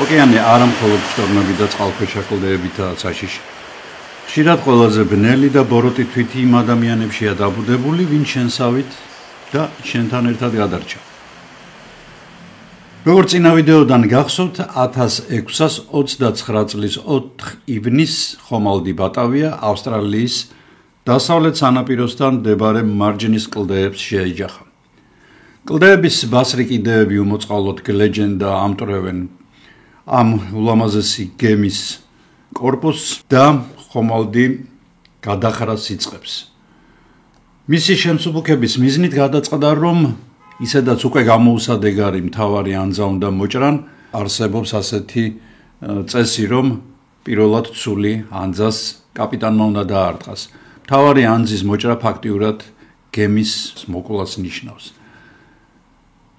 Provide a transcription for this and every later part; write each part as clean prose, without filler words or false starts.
ოკეანე არ მხოლოდ შტორმები და წყალქვეშა კლდეებითაა საშიში. ხშირად ყველაზე ბნელი და ბოროტი თვითი იმ ადამიანებშია დაბუდებული, ვინც შენსავით და შენთან ერთად გადარჩა. როგორც წინა ვიდეოდან გახსოვთ, 1629 წლის 4 ივნისს ხომალდი ბატავია ავსტრალიის დასავლეთ სანაპიროსთან მდებარე მარჯნის კლდეებს შეეჯახა. კლდეების ბასრი კიდეები უმოწყალოდ გლეჯენ და ამტვრევენ ამ ულამაზესი გემის კორპუსს და ხომალდი გადახრას იწყებს. მისი შემსუბუქების მიზნით გადაწყდა, რომ ისედაც უკვე გამოუსადეგარი მთავარი ანძა უნდა მოჭრან, არსებობს ასეთი წესი, რომ პირველად ცული ანძას კაპიტანმა უნდა დაარტყას. მთავარი ანძის მოჭრა ფაქტიურად გემის მოკვლას ნიშნავს.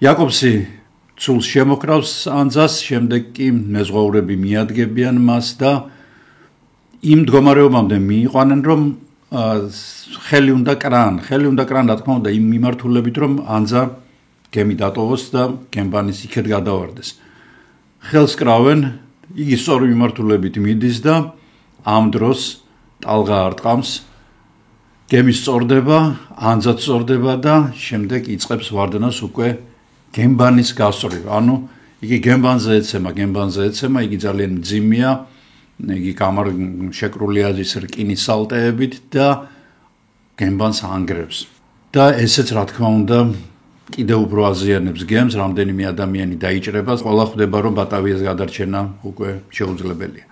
იაკობსი ცულს შემოკრავს ანძას, შემდეგ კი მეზღვაურები მიადგებიან მას და იმ მდგომარეობამდე მიიყვანენ, რომ ხელი უნდა კრან, რა თქმა უნდა, იმ მიმართულებით, რომ ანძა გემი დატოვოს და გემბანის იქეთ გადავარდეს. ხელს კრავენ, იგი სწორი მიმართულებით მიდის და ამ დროს ტალღა არტყამს, გემი სწორდება, ანძაც სწორდება და შემდეგ იწყებს ვარდნას უკვე გემბანის გასწვრივ. ანუ იგი გემბანზე ეცემა, იგი ძალიან მძიმეა, იგი შეკრულია რკინის სალტეებით და გემბანს ანგრევს. და ესეც რა თქმა უნდა კიდევ უფრო აზიანებს გემს, რამდენიმე ადამიანი დაიჭრება, ყველა ხვდება, რომ ბატავიას გადარჩენა უკვე შეუძლებელია.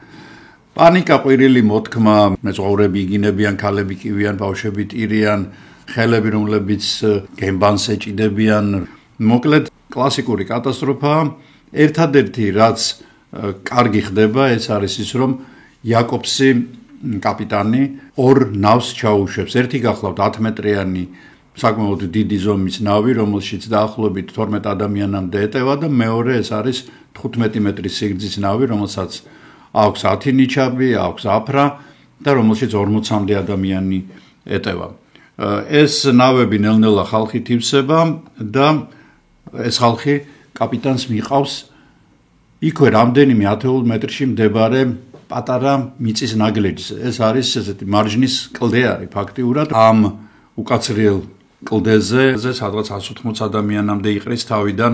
პანიკა, ყვირილი მოთქმა, მეზღვაურები იგინებიან, ქალები კივიან, ბავშვები ტირიან, ხელები რომლებიც გემბანს ეჭიდებიან. მოკლედ კლასიკური კატასტროფაა. ერთადერთი რაც კარგი ხდება, ეს არის ის, რომ იაკობსი კაპიტანი ორ ნავს ჩაუშვებს. ერთი გახლავთ 10 მეტრიანი საკმაოდ დიდი ზომის ნავი, რომელშიც დაახლოებით 12 ადამიანამდე ეტევა და მეორე ეს არის 15 მეტრის სიგრძის ნავი, რომელსაც აქვს 10 ნიჩაბი, აქვს აფრა და რომელშიც 40-მდე ადამიანი ეტევა. ეს ნავები ნელ-ნელა ხალხით ივსება და ეს ხალხი კაპიტანს მიყავს იქვე რამდენიმე ათეულ მეტრში მდებარე პატარა მიწის ნაგლეჯზე. ეს არის ესეთი მარჯნის კლდე არის ფაქტიურად ამ უკაცრიელ კლდეზე, სადღაც 180 ადამიანამდე იყრის თავიდან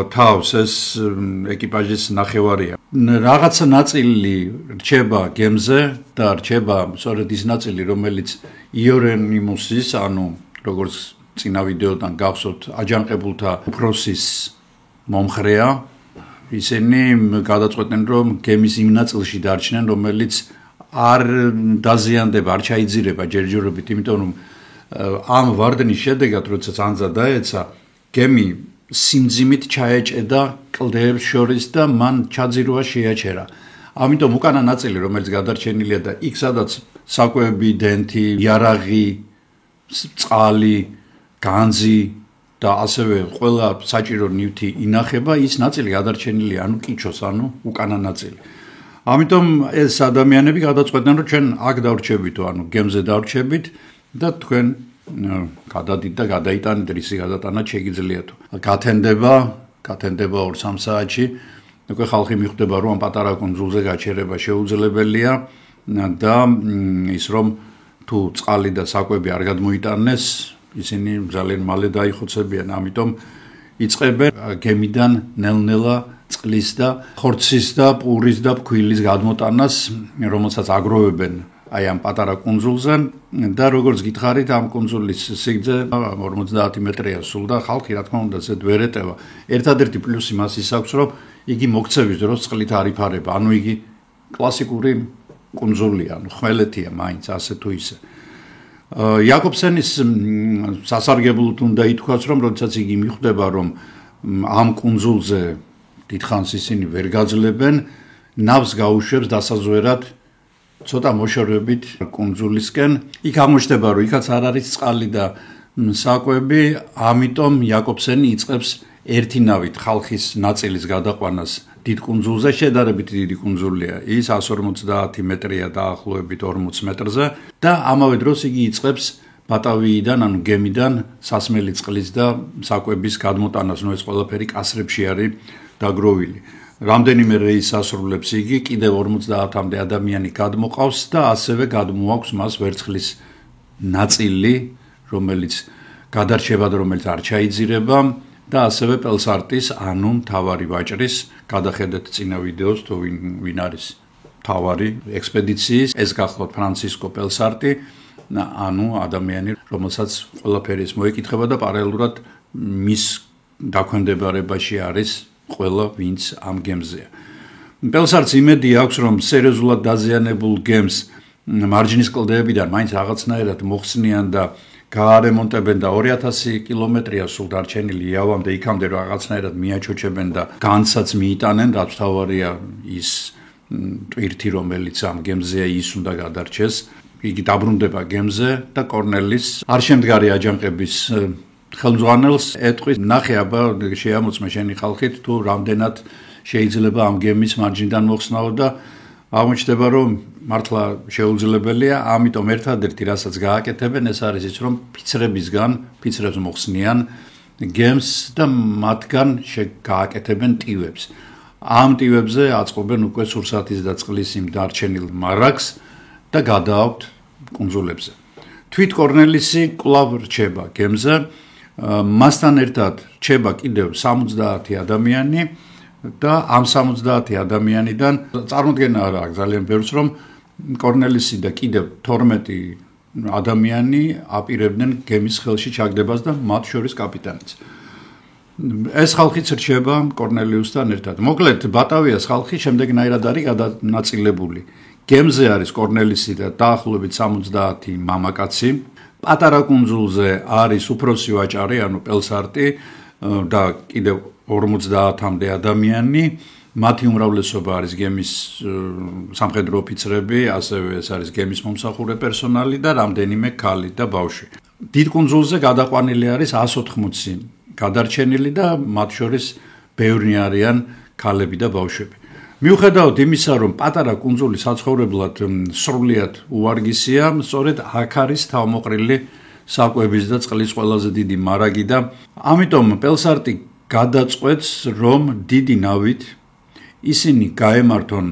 თავს, ეს ეკიპაჟის ნახევარია. რაღაცა ნაწილი რჩება გემზე და რჩება სწორედ ის ნაწილი, რომელიც იერონიმუსის, ანუ როგორც წინა ვიდეოდან გახსოვთ, აჯანყებულთა უფროსის მომხრეა. ისინი გადაწყვეტენ, რომ გემის იმ ნაწილში დარჩნენ, რომელიც არ დაზიანდება, არ ჩაიძირება ჯერჯერობით, იმიტომ რომ ამ ვარდნის შედეგად, როდესაც ანძა დაეცა, გემი სიმძიმით ჩაეჭედა კლდეებს შორის და მან ჩაძირვა შეაჩერა. ამიტომ უკანა ნაწილი, რომელიც გადარჩენილია და იქ სადაც საკვები, დენთი, იარაღი, წყალი, განძი და ასევე ყველა საჭირო ნივთი ინახება, ის ნაწილი გადარჩენილია, ანუ კიჩოს, ანუ უკანა ნაწილი. ამიტომ ეს ადამიანები გადაწყვეტენ, რომ ჩვენ აქ დავრჩებითო, ანუ გემზე დავრჩებით და თქვენ გადადით და გადაიტანეთ, რისი გადატანა შეგიძლიათო. გათენდება 2-3 საათში, უკვე ხალხი მიხვდება, რომ ამ პატარა კუნძულზე გაჩერება შეუძლებელია და ის რომ თუ წყალი და საკვები არ გადმოიტანეს, ისინი ძალიან მალე დაიხოცებიან, ამიტომ იწყებენ გემიდან ნელ-ნელა წყლის და ხორცის და პურის და ფქვილის გადმოტანას, რომელსაც აგროვებენ აი ამ პატარა კუნძულზე და როგორც გითხარით, ამ კუნძულის სიგრძე 50 მეტრია სულ და ხალხი რა თქმა უნდა ზედ ვერ ეტევა. ერთადერთი პლუსი მას ის აქვს, რომ იგი მოქცევის დროს წყლით არ იფარება, ანუ იგი კლასიკური კუნძულია, ანუ ხმელეთია მაინც ასე თუ ისე. იაკობსენის სასარგებლოდ უნდა ითქვას, რომ როდესაც იგი მიხვდება, რომ ამ კუნძულზე დიდხანს ისინი ვერ გაძლებენ, ნავს გაუშვებს დასაზვერად ცოტა მოშორებით კუნძულისკენ. იქ აღმოჩნდება, რომ იქაც არ არის წყალი და საკვები, ამიტომ იაკობსენი იწყებს ერთი ნავით ხალხის ნაწილის გადაყვანას დიდ კუნძულზე, შედარებით დიდი კუნძულია. ის 150 მეტრია დაახლოებით 40 მეტრზე და ამავე დროს იგი იწყებს ბატავიიდან, ანუ გემიდან სასმელი წყლის და საკვების გადმოტანას, ეს ყველაფერი კასრებში არის დაგროვილი. რამდენიმე რეისს ასრულებს იგი, კიდევ 50-მდე ადამიანი გადმოყავს და ასევე გადმოაქვს მას ვერცხლის ნაწილი, რომელიც გადარჩება და რომელიც არ ჩაიძირება და ასევე პელსარტის, ანუ მთავარი ვაჭრის, გადახედეთ წინა ვიდეოს, თუ ვინ არის მთავარი ექსპედიციის, ეს გახლავთ ფრანცისკო პელსარტი, ანუ ადამიანი, რომელსაც ყველაფერი მოეკითხება და პარალელურად მის დაქვემდებარებაში არის ყველა, ვინც ამ გემზეა. პელსარტს იმედი აქვს, რომ სერიოზულად დაზიანებულ გემს მარჯნის კლდეებიდან მაინც რაღაცნაირად მოხსნიან და გაარემონტებენ და 2000 კილომეტრია სულ დარჩენილი იავამდე იქამდე რაღაცნაირად მიაჩოჩებენ და განცაც მიიტანენ, რაც თავარია ის ტვირთი, რომელიც ამ გემზეა, ის უნდა გადარჩეს. იგი დაბრუნდება გემზე და კორნელის არშემდგარი აჯანყების ხელმძღვანელს ეტყვის, ნახე აბა, შეამოწმე შენი ხალხით, თუ რამდენად შეიძლება ამ გემის მარჯნიდან მოხსნაო და აღმოჩნდება, რომ მართლა შეუძლებელია, ამიტომ ერთადერთი რასაც გააკეთებენ, ეს არის ის, რომ ფიცრებს მოხსნიან გემს და მათგან გააკეთებენ ტივებს. ამ ტივებზე აწყობენ უკვე სურსათის და წყლის იმ დარჩენილ მარაგს და გადააქვთ კუნძულებზე. თვით კორნელისი კვლავ რჩება გემზე, მასთან ერთად რჩება კიდევ 70 ადამიანი და ამ 70 ადამიანიდან წარმოდგენა არ აქვს ძალიან ბევრს, რომ კორნელისი და კიდევ 12 ადამიანი აპირებდნენ გემის ხელში ჩაგდებას და მათ შორის კაპიტანიც. ეს ხალხიც რჩება კორნელიუსთან ერთად. მოკლედ, ბატავიას ხალხი შემდეგნაირად არის გადანაწილებული. გემზე არის კორნელისი და დაახლოებით 70 მამაკაცი. პატარა კუნძულზე არის უფროსი ვაჭარი, ანუ პელსარტი და კიდევ 50-მდე ადამიანი. მათი უმრავლესობა არის გემის სამხედრო ოფიცრები, ასევე ეს არის გემის მომსახურე პერსონალი და რამდენიმე ქალი და ბავშვი. დიდ კუნძულზე გადაყვანილი არის 180 გადარჩენილი და მათ შორის ბევრი არიან ქალები და ბავშვები. მიუხედავად იმისა, რომ პატარა კუნძული საცხოვრებლად სრულიად უვარგისია, სწორედ აქ არის თავმოყრილი საკვების და წყლის ყველაზე დიდი მარაგი და ამიტომ პელსარტი გადაწყვეტს, რომ დიდი ნავით ისინი გაემართონ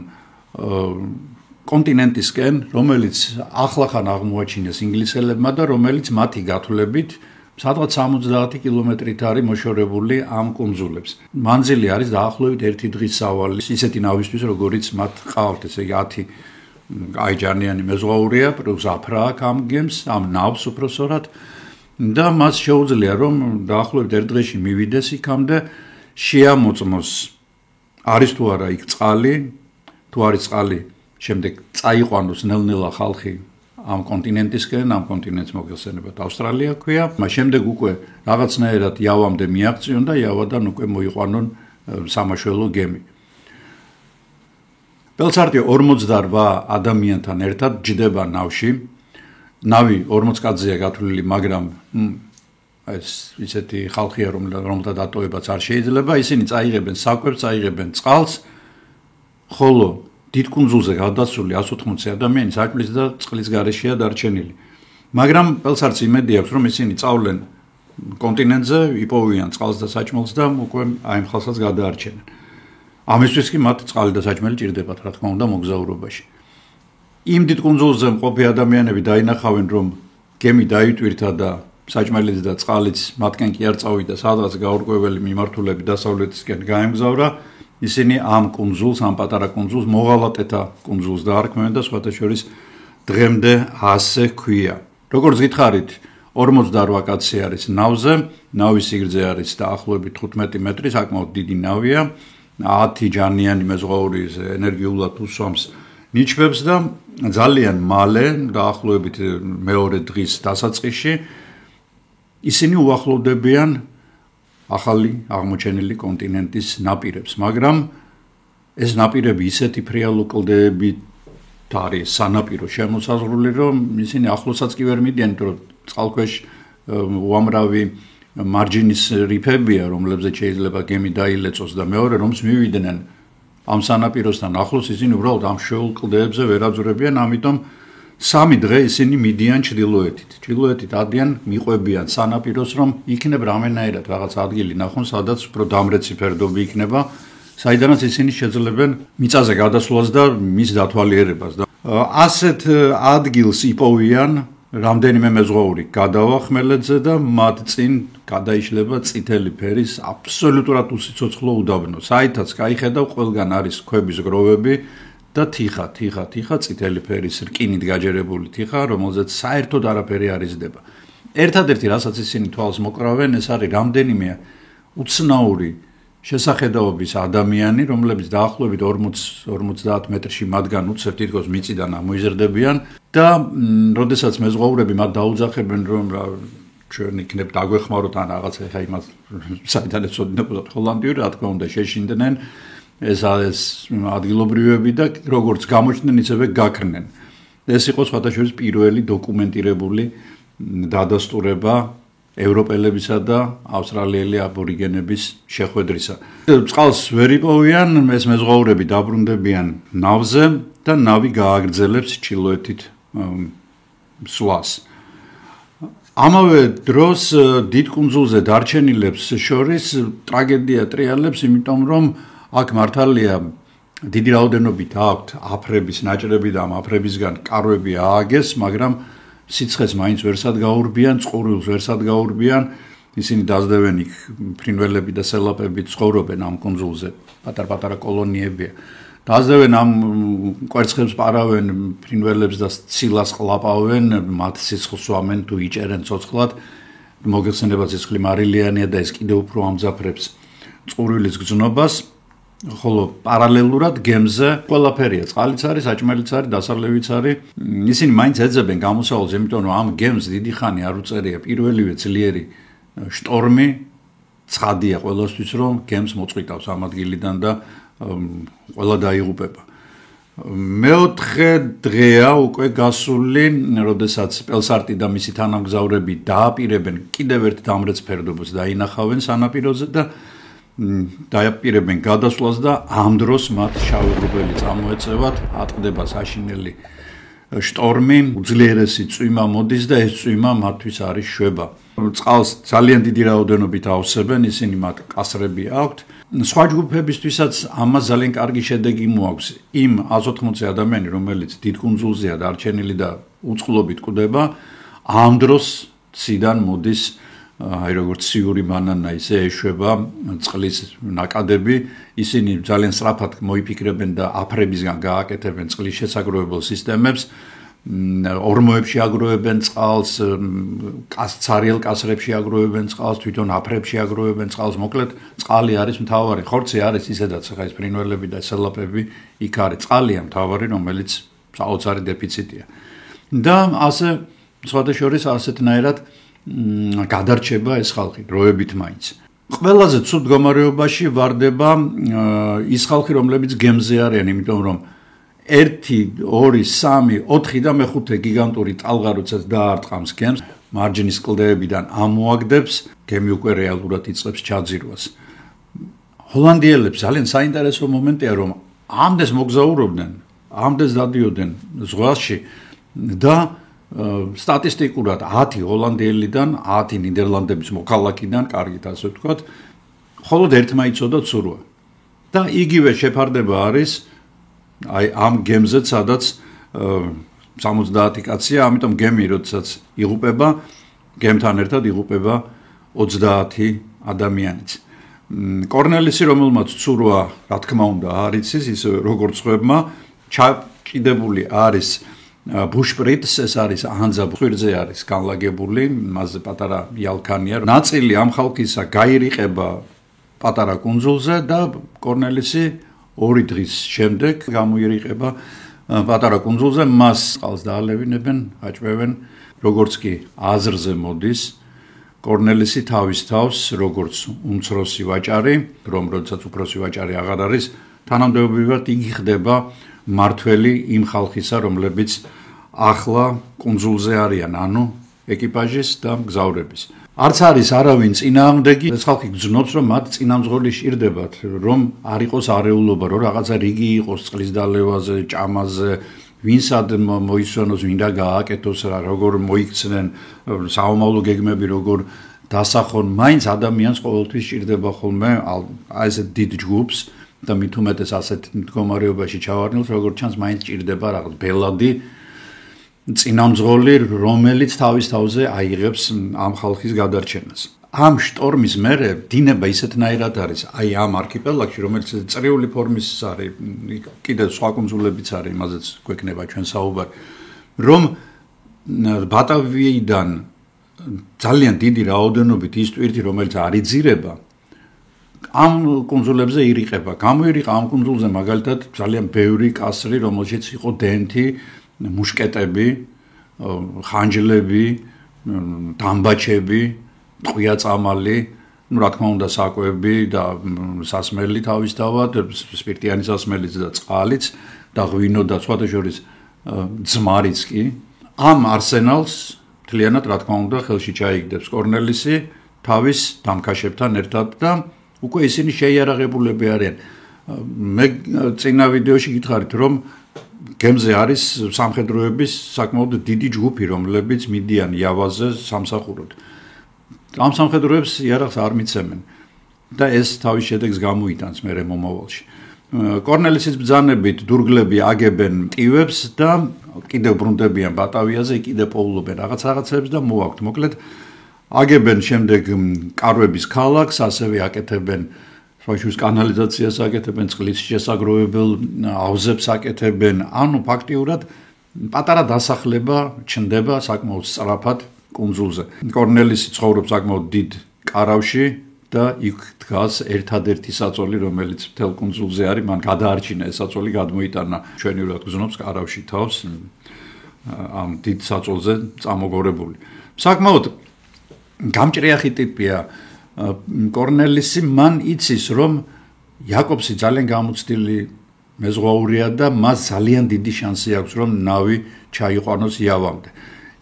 კონტინენტისკენ, რომელიც ახლახან აღმოაჩინეს ინგლისელებმა და რომელიც მათი გათვლებით სადღაც 70 კილომეტრით არის მოშორებული ამ კუნძულებს. მანძილი არის დაახლოებით 1 დღის სავალი, ისეთი ნავისთვის, როგორიც მათ ყავთ, ესე იგი 10 აიჯანიანი მეზღვაურია, პლუს აფრა აქვს ამ გემს, ამ ნავს უпроსორად და მას შეუძლია, რომ დაახლოებით 1 დღეში მივიდეს იქამდე, შეამოწმოს არის თუ არა იქ წყალი, თუ არის წყალი, შემდეგ წაიყვანოს ნელ-ნელა ხალხი ამ კონტინენტისკენ, ამ კონტინენტს მოგეხსენებათ ავსტრალია ქვია, მას შემდეგ უკვე რაღაცნაირად იავამდე მიაღწიონ და იავადან უკვე მოიყვანონ სამაშველო გემი. პელსარტი 48 ადამიანთან ერთად ჯდება ნავში. ნავი 40 კაცზეა გათვლილი, მაგრამ ეს ისეთი ხალხია, რომელთა დატოვებაც არ შეიძლება. ისინი წაიღებენ საკვებს, წაიღებენ წყალს, ხოლო დიდ კუნძულზე გადასული 180 ადამიანი საკვლის და წყლის გარეშეა დარჩენილი. მაგრამ პელსარტს იმედი აქვს, რომ ისინი წავლენ კონტინენტზე, იპოვიან წყალს და საჭმელს და უკვე აი ამ ხალხსაც გადაარჩენენ. ამისთვის კი მათ წყალი და საჭმელი ჭირდებათ, რა თქმა უნდა, მოგზაურობაში. იმ დიდ კუნძულზე მყოფი ადამიანები დაინახავენ, რომ გემი დაიტვირთა და საჭმელიც და წყალიც მათკენ კი არ წავიდა, სადღაც გაურკვეველი მიმართულები დასავლეთისკენ გაემგზავრა. ისინი ამ კუნძულს, ამ პატარა კუნძულს, მოღალატეთა კუნძულს დაარქმევენ და სხვათა შორის დღემდე ასე ქვია. როგორც გითხარით, 48 კაცი არის ნავზე, ნავის სიგრძე არის დაახლოებით 15 მეტრი, საკმაოდ დიდი ნავია, 10 ჯანიანი მეზღვაური ენერგიულად უსვამს ნიჩბებს და ძალიან მალე, დაახლოებით მეორე დღის დასაწყისში, ისინი უახლოვდებიან ახალი აღმოჩენილი კონტინენტის ნაპირებს, მაგრამ ეს ნაპირები ისეთი ფრიალო კლდეებით არის სანაპირო შემოსაზღვრული, რომ ისინი ახლოსაც კი ვერ მიდიან, რომ წყალქვეშ უამრავი მარჯინის რიფებია, რომლებზეც შეიძლება გემი დაილეწოს და მეორე რომს მივიდნენ ამ სანაპიროსთან ახლოს, ისინი უბრალოდ ამ შეულ კლდეებზე ვერ აძვრებიან, ამიტომ 3 დღე ისინი მიდიან ჩრდილოეთით. ჩრდილოეთით ადიან, მიყვებიან სანაპიროს, რომ იქნებ რამენაირად რაღაც ადგილი ნახონ, სადაც უფრო დამრეცი ფერდობი იქნება საიდანაც ისინი შეძლებენ მიწაზე გადასვლას და მის დათვალიერებას და ასეთ ადგილს იპოვიან რამდენიმე მეზღვაური გადავა ხმელეთზე და მათ წინ გადაიშლება წითელი ფერის აბსოლუტურად უსიცოცხლო უდაბნო. საითაც გაიხედავ ყველგან არის ქვების გროვები და თიხა წითელი ფერის რკინით გაჯერებული თიხა, რომელზეც საერთოდ არაფერი არ იზრდება. ერთადერთი რასაც ისინი თვალს მოკრავენ, ეს არის რამდენიმე უცნაური შესახედაობის ადამიანი, რომლებიც დაახლოებით 40-50 მეტრში მათგან უცებ თითქოს მიწიდან ამოიზრდებიან და როდესაც მეზღვაურები მათ დაუძახებენ, რომ ჩვენ იქნებ დაგვეხმაროთ ან რაღაც ეხა იმას საიდან ეცოდინებოდათ ჰოლანდიური, რა თქმა უნდა შეშინდნენ ეს ადგილობრივები და როგორც გამოჩნდნენ ისევე გაქრნენ. ეს იყო სხვათა შორის პირველი დოკუმენტირებული დადასტურება ევროპელებისა და ავსტრალიელი აბორიგენების შეხვედრისა. წყალს ვერ იპოვიან, ეს მეზღვაურები დაბრუნდებიან ნავზე და ნავი გააგრძელებს ჩრდილოეთით სვლას. ამავე დროს დიდ კუნძულზე დარჩენილებს შორის ტრაგედია ტრიალებს, იმიტომ რომ აქ მართალია დიდი რაოდენობით აქვთ აფრების ნაჭრები და ამ აფრებისგან კარვები ააგეს, მაგრამ სიცხეს მაინც ვერსად გაურბიან, წყურვილს ვერსად გაურბიან, ისინი დაძდევენ იქ ფრინველები და სელაპები ცხოვრობენ ამ კუნძულზე, პატარ-პატარა კოლონიებია. დაძდევენ ამ კვერცხებს პარავენ ფრინველებს და ცილას ყლაპავენ, მათ სიცხლს სვამენ თუ იჭერენ ცოცხლად, მოგეხსენება სიცხლი მარილიანია და ეს კიდევ უფრო ამძაფრებს წყურვილის გრძნობას. ხოლო პარალელურად გემზე ყველაფერია, წყალიც არის, საჭმელიც არის, დასარლებიც არის. ისინი მაინც ეძებენ გამოსავალს, იმიტომ რომ ამ გემს დიდი ხანი არ უწერია პირველივე ძლიერი შტორმი, ცხადია ყველასთვის, რომ გემს მოწყვიტავს ამ ადგილიდან და ყველა დაიღუპება. მეოთხე დღეა უკვე გასული, როდესაც პელსარტი და მისი თანამგზავრები დააპირებენ კიდევ ერთ დამრეც ფერდობებს დაინახავენ სანაპიროზე და დააპირებენ გადასვლას და ამ დროს მათ შავი ღრუბელი წამოეწევათ, ატყდება საშინელი შტორმი, უძლიერესი წვიმა მოდის და ეს წვიმა მათთვის არის შვება. წყალს ძალიან დიდი რაოდენობით ავსებენ, ისინი მათ კასრები აქვთ. სხვა ჯგუფებისთვისაც ამას ძალიან კარგი შედეგი მოაქვს. იმ 180 ადამიანი, რომელიც დიდ კუნძულზეა დარჩენილი და უწყლობით კვდება, ამ დროს ციდან მოდის აი როგორც ციური ბანანა ისე ეშვება წყლის ნაკადები, ისინი ძალიან სწრაფად მოიფიქრებენ და აფრებისგან გააკეთებენ წყლის შესაგროვებელ სისტემებს, ორმოებში აგროვებენ წყალს, ცარიელ კასრებში აგროვებენ წყალს, თვითონ აფრებში აგროვებენ წყალს, მოკლედ წყალი არის მთავარი, ხორცი არის ისედაც ხა ეს ფრინველები და სელაპები იქ არის, წყალია მთავარი, რომელიც საოცარი დეფიციტია. და ასე სხვათა შორის ასეთნაირად გადარჩება ეს ხალხი დროებით მაინც. ყველაზე ცუდ მდგომარეობაში ვარდება ის ხალხი, რომლებიც გემზე არიან, იმიტომ რომ 1, 2, 3, 4 და მე-5 გიგანტური ტალღა როდესაც დაარტყამს გემს, მარჯნის კლდეებიდან ამოაგდებს, გემი უკვე რეალურად იწყებს ჩაძირვას. ჰოლანდიელებს ძალიან საინტერესო მომენტია, რომ ამდენს მოგზაურობდნენ, ამდენს დადიოდნენ ზღვაში და სტატისტიკურად 10 ჰოლანდიელიდან, 10 ნიდერლანდების მოქალაქიდან, კარგით ასე ვთქვათ, მხოლოდ ერთმა იცოდა ცურვა. და იგივე შეფარდება არის აი ამ გემზეც, სადაც 70 კაცია, ამიტომ გემი როდესაც იღუპება, გემთან ერთად იღუპება 30 ადამიანიც. კორნელისი, რომელმაც ცურვა, რა თქმა უნდა, არ იცის, ისე როგორც ხვებმა, ჩაკიდებული არის ბუშპრიტს, ეს არის ანძა ხვირზე არის განლაგებული, მასზე პატარა იალქანია. ნაწილი ამ ხალხისა გაირიყება პატარა კუნძულზე და კორნელისი 2 დღის შემდეგ გამოირიყება პატარა კუნძულზე, მას წყალს დაალევინებენ, აჭმევენ, როგორც კი აზრზე მოდის. კორნელისი თავის თავს, როგორც უმცროსი ვაჭარი, რომ როდესაც უფროსი ვაჭარი აღარ არის, თანამდებობრივად იგი ხდება მართველი იმ ხალხისა, რომლებიც ახლა კუნძულზე არიან, ანუ ეკიპაჟის და მგზავრების. არც არის არავინ წინააღმდეგი, ეს ხალხი გძნობს, რომ მათ წინამძღოლი სჭირდებათ, რომ არ იყოს არეულობა, რომ რაღაცა რიგი იყოს წყლის დალევაზე, ჭამაზე, ვინსად მოისვენოს, ვინდა გააკეთოს, როგორ მოიქცნენ საომავლო გეგმები, როგორ დასახონ, მაინც ადამიანს ყოველთვის სჭირდება ხოლმე აი ესე დიდ ჯგუფს, და მით უმეტეს ასეთ მდგომარეობაში ჩავარდნილს, როგორც ჩანს, მაინც ჭირდება რაღაც ბელადი წინამძღოლი, რომელიც თავის თავზე აიღებს ამ ხალხის გადარჩენას. ამ შტორმის მერე დინება ისეთნაირად არის, აი ამ არქიპელაგში, რომელიც წრიული ფორმის არის, კიდევ სხვა კუნძულებიც არის, იმაზეც გვექნება ჩვენ საუბარი, რომ ბატავიიდან ძალიან დიდი რაოდენობით ის ტვირთი, რომელიც არ იძირება, ამ კუნძულებზე ირიყება. გამოირიყა ამ კუნძულზე მაგალითად ძალიან ბევრი კასრი, რომელშიც იყო დენთი, მუშკეტები, ხანჯლები, დამბაჩები, ტყვია-წამალი, რა თქმა უნდა, საკვები და სასმელი თავისთავად, სპირტიანი სასმელიც და წყალიც და ღვინო და სხვათა შორის ძმარიც კი. ამ არსენალს მთლიანად, რა თქმა უნდა, ხელში ჩაიგდებს კორნელისი თავის დამქაშებთან ერთად და უკვე ისინი შეიარაღებულები არიან. მე წინა ვიდეოში გითხარით, რომ გემზე არის სამხედროების საკმაოდ დიდი ჯგუფი, რომლებიც მიდიან იავაზე სამსახუროდ. ამ სამხედროებს იარაღს არ მიცემენ და ეს თავის შედეგს გამოიტანს მერე მომავალში. კორნელისის ბრძანებით დურგლები აგებენ ტივებს და კიდევ ბრუნდებიან ბატავიაზე, კიდევ პოულობენ რაღაცებს და მოაქვთ. მოკლედ აგებენ შემდეგ კარვების ქალაქს, ასევე აკეთებენ სხვაშორის კანალიზაციას აკეთებენ, წყლის შესაგროვებელ აუზებს აკეთებენ. ანუ ფაქტიურად პატარა დასახლება ჩნდება საკმაოდ სწრაფად კუნძულზე. კორნელისი ცხოვრობს საკმაოდ დიდ კარავში და იქ დგას ერთადერთი საწოლი, რომელიც მთელ კუნძულზე არის. მან გადაარჩინა ეს საწოლი, გადმოიტანა ჩვენივრად გზნობს კარავში თავს ამ დიდ საწოლზე წამოგორებული. საკმაოდ გამჭრიახი ტიპია კორნელისი, მან იცის, რომ იაკობსი ძალიან გამოცდილი მეზღვაურია და მას ძალიან დიდი შანსი აქვს, რომ ნავი ჩაიყვანოს იავამდე.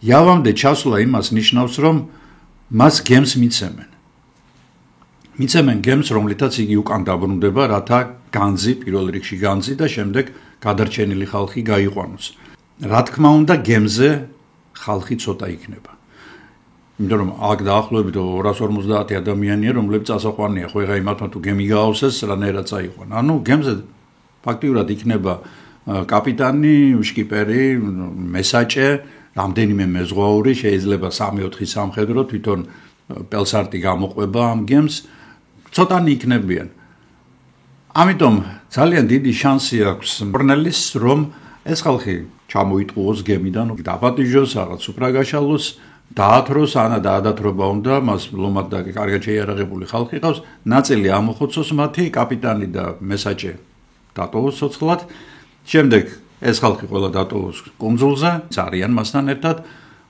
იავამდე ჩასვლა იმას ნიშნავს, რომ მას გემს მიცემენ. მიცემენ გემს, რომლითაც იგი უკან დაბრუნდება, რათა განძი, პირველ რიგში განძი და შემდეგ გადარჩენილი ხალხი გაიყვანოს. რა თქმა უნდა, გემზე ხალხი ცოტა იქნება. იმიტომ რომ აქ დაახლოებით 250 ადამიანია, რომლებიც ასაყვანია, ხო ეხა იმათმა თუ გემი გაავსეს, რანაირად წაიყვან. ანუ გემზე ფაქტიურად იქნება კაპიტანი, შკიპერი, მესაჭე, რამდენიმე მეზღვაური, შეიძლება 3-4 სამხედრო, თვითონ პელსარტი გამოყვება ამ გემს, ცოტანი იქნებიან. ამიტომ ძალიან დიდი შანსი აქვს კორნელისს, რომ ეს ხალხი ჩამოიტყუოს გემიდან, დაპატიჟოს, რაღაც უბრაგაშალოს, დაათროს, ანა დაადათრობა უნდა, მას ლომად და კარგად შეიარაღებული ხალხი ყავს, ნაწილი ამოხოცოს მათი, კაპიტანი და მესაჭე დატოვოს ცოცხლად, შემდეგ ეს ხალხი ყველა დატოვოს კუნძულზე, არიან მასთან ერთად,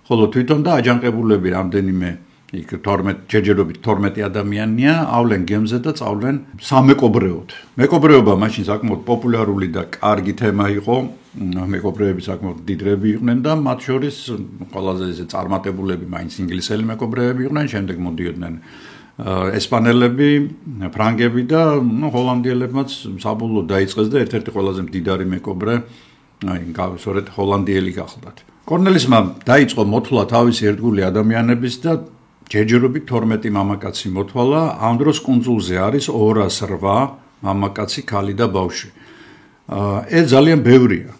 ხოლო თვითონ და აჯანყებულები რამდენიმე იქ 12 ჯერჯერობით 12 ადამიანია,ავლენ გემზე და წავლენ სამეკობრეოდ. მეკობრეობა მაშინ საკმაოდ პოპულარული და კარგი თემა იყო. მეკობრეები საკმაოდ დიდრები იყვნენ და მათ შორის ყველაზე ესე წარმატებულები მაინც ინგლისელი მეკობრეები იყვნენ, შემდეგ მოდიოდნენ ესპანელები, ფრანგები და ჰოლანდიელებმაც საბოლოოდ დაიწყეს და ერთ-ერთი ყველაზე მდიდარი მეკობრე სწორედ ჰოლანდიელი გახლდათ. კორნელისმა დაიწყო მოთვლა თავისი ერთგული ადამიანების და ჯერჯერობით 12 მამაკაცი მოთვალა. ამ დროს კუნძულზე არის 208 მამაკაცი, ქალი და ბავშვი. ეს ძალიან ბევრია.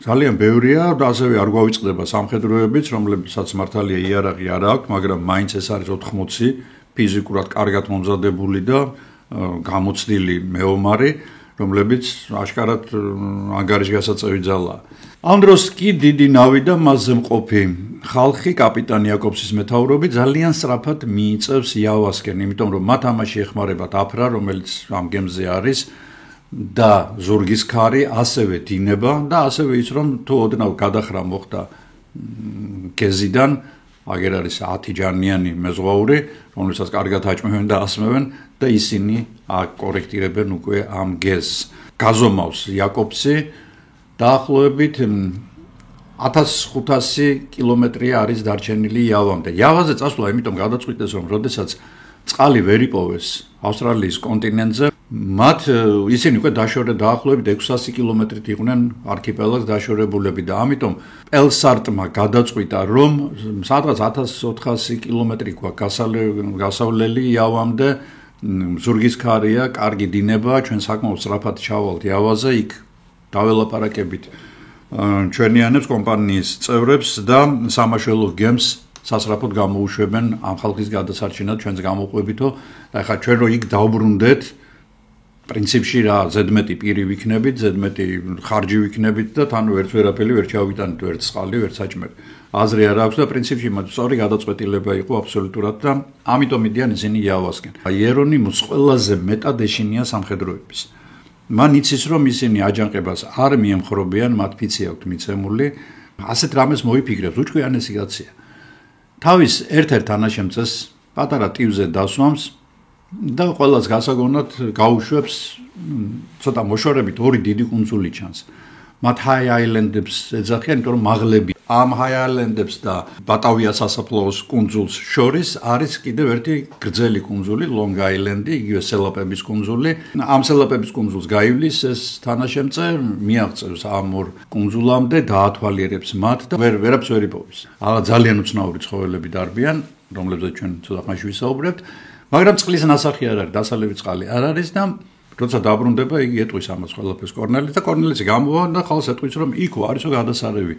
ძალიან ბევრია და ასევე არ გვავიწყდება სამხედროებიც, რომლებსაც მართალია იარაღი არ აქვს, მაგრამ მაინც ეს არის 80 ფიზიკურად კარგად მომზადებული და გამოცდილი მეომარი, რომლებიც აშკარად ანგარიშგასაწევი ძალაა. ამ დროს კი დიდი ნავი და მასზე მყოფი ხალხი კაპიტანი იაკობსის მეთაურობით ძალიან სწრაფად მიიწევს იავასკენ, იმიტომ რომ მათ ამაში ეხმარებათ აფრა, რომელიც ამ გემზე არის და ზურგის ქარი, ასევე დინება და ასევე ის რომ თუ ოდნავ გადახრა მოხდა გეზიდან, აგერ არის 10 ჯანიანი მეზღვაური, რომელსაც კარგად აჭმევენ და ასმევენ და ისინი აკორექტირებენ უკვე ამ გეზს. გაზომავს იაკობსი დაახლოებით 1500 კილომეტრი არის დარჩენილი იავამდე. იავაზე წასვლა იმიტომ გადაწყვიტეს, რომ როდესაც წყალი ვერ იპოვეს ავსტრალიის კონტინენტზე, მათ ისინი უკვე დაახლოებით 600 კილომეტრით იყვნენ არქიპელაგს დაშორებულები და ამიტომ პელსარტმა გადაწყვიტა, რომ სადღაც 1400 კილომეტრი გვაქვს გასავლელი იავამდე ზურგის ქარია, კარგი დინება, ჩვენ საკმაოდ სწრაფად ჩავალთ იავაზე, იქ დაველაპარაკებით ჩვენიანებს კომპანიის წევრებს და სამაშველო გემს სასწრაფოდ გამოუშვებენ ამ ხალხის გადასარჩენად ჩვენს გამოყვებითო და ახლა ჩვენ რო იქ დავბრუნდეთ პრინციპში რა ზედმეტი პირი ვიქნებით, ზედმეტი ხარჯი ვიქნებით და თან ვერც ვერაფერი ვერ ჩავიტანთ, ვერც წყალი, ვერც საჭმელი. აზრი არ აქვს და პრინციპში მათ სწორი გადაწყვეტილება იყო აბსოლუტურად და ამიტომ მიდიან ისინი იავასკენ. იერონიმუს ყველაზე მეტად ეშინია სამხედროების. მან იცის რომ ისინი აჯანყებას არ მიემხრობიან, მათ ფიცი აქვთ მიცემული, ასეთ რამეს მოიფიქრებს, უჩქვიანესი კაცია. თავის ერთ-ერთ თანაშემწეს პატარა ტივზე დასვამს და ყველას გასაგონად გაუშვებს ცოტა მოშორებით ორი დიდი კუნძული ჩანს. მათ ჰაი აილენდებს ეძახიან, იმიტომ რომ მაღლები ამ ჰაი აილენდებს და ბატავიას სასაფლაოს კუნძულს შორის არის კიდევ ერთი გრძელი კუნძული, ლონგ აილენდი, იგივე სელაპების კუნძული. ამ სელაპების კუნძულს გაივლის ეს თანაშემწე, მიაღწევს ამ ორ კუნძულამდე, დაათვალიერებს მათ და ვერაფერს ვერ იპოვის. ალა ძალიან უცნაური ცხოველები დარბიან, რომლებზეც ჩვენ ცოტა ხანში ვისაუბრებთ, მაგრამ წყლის ნასახი არ არის, დასალევი წყალი არ არის და როცა დაბრუნდება, იგი ეტყვის ამას ყველაფერს კორნელის და კორნელისი გამოვა და ხალხს ეტყვის, რომ იქო არისო გადასარევი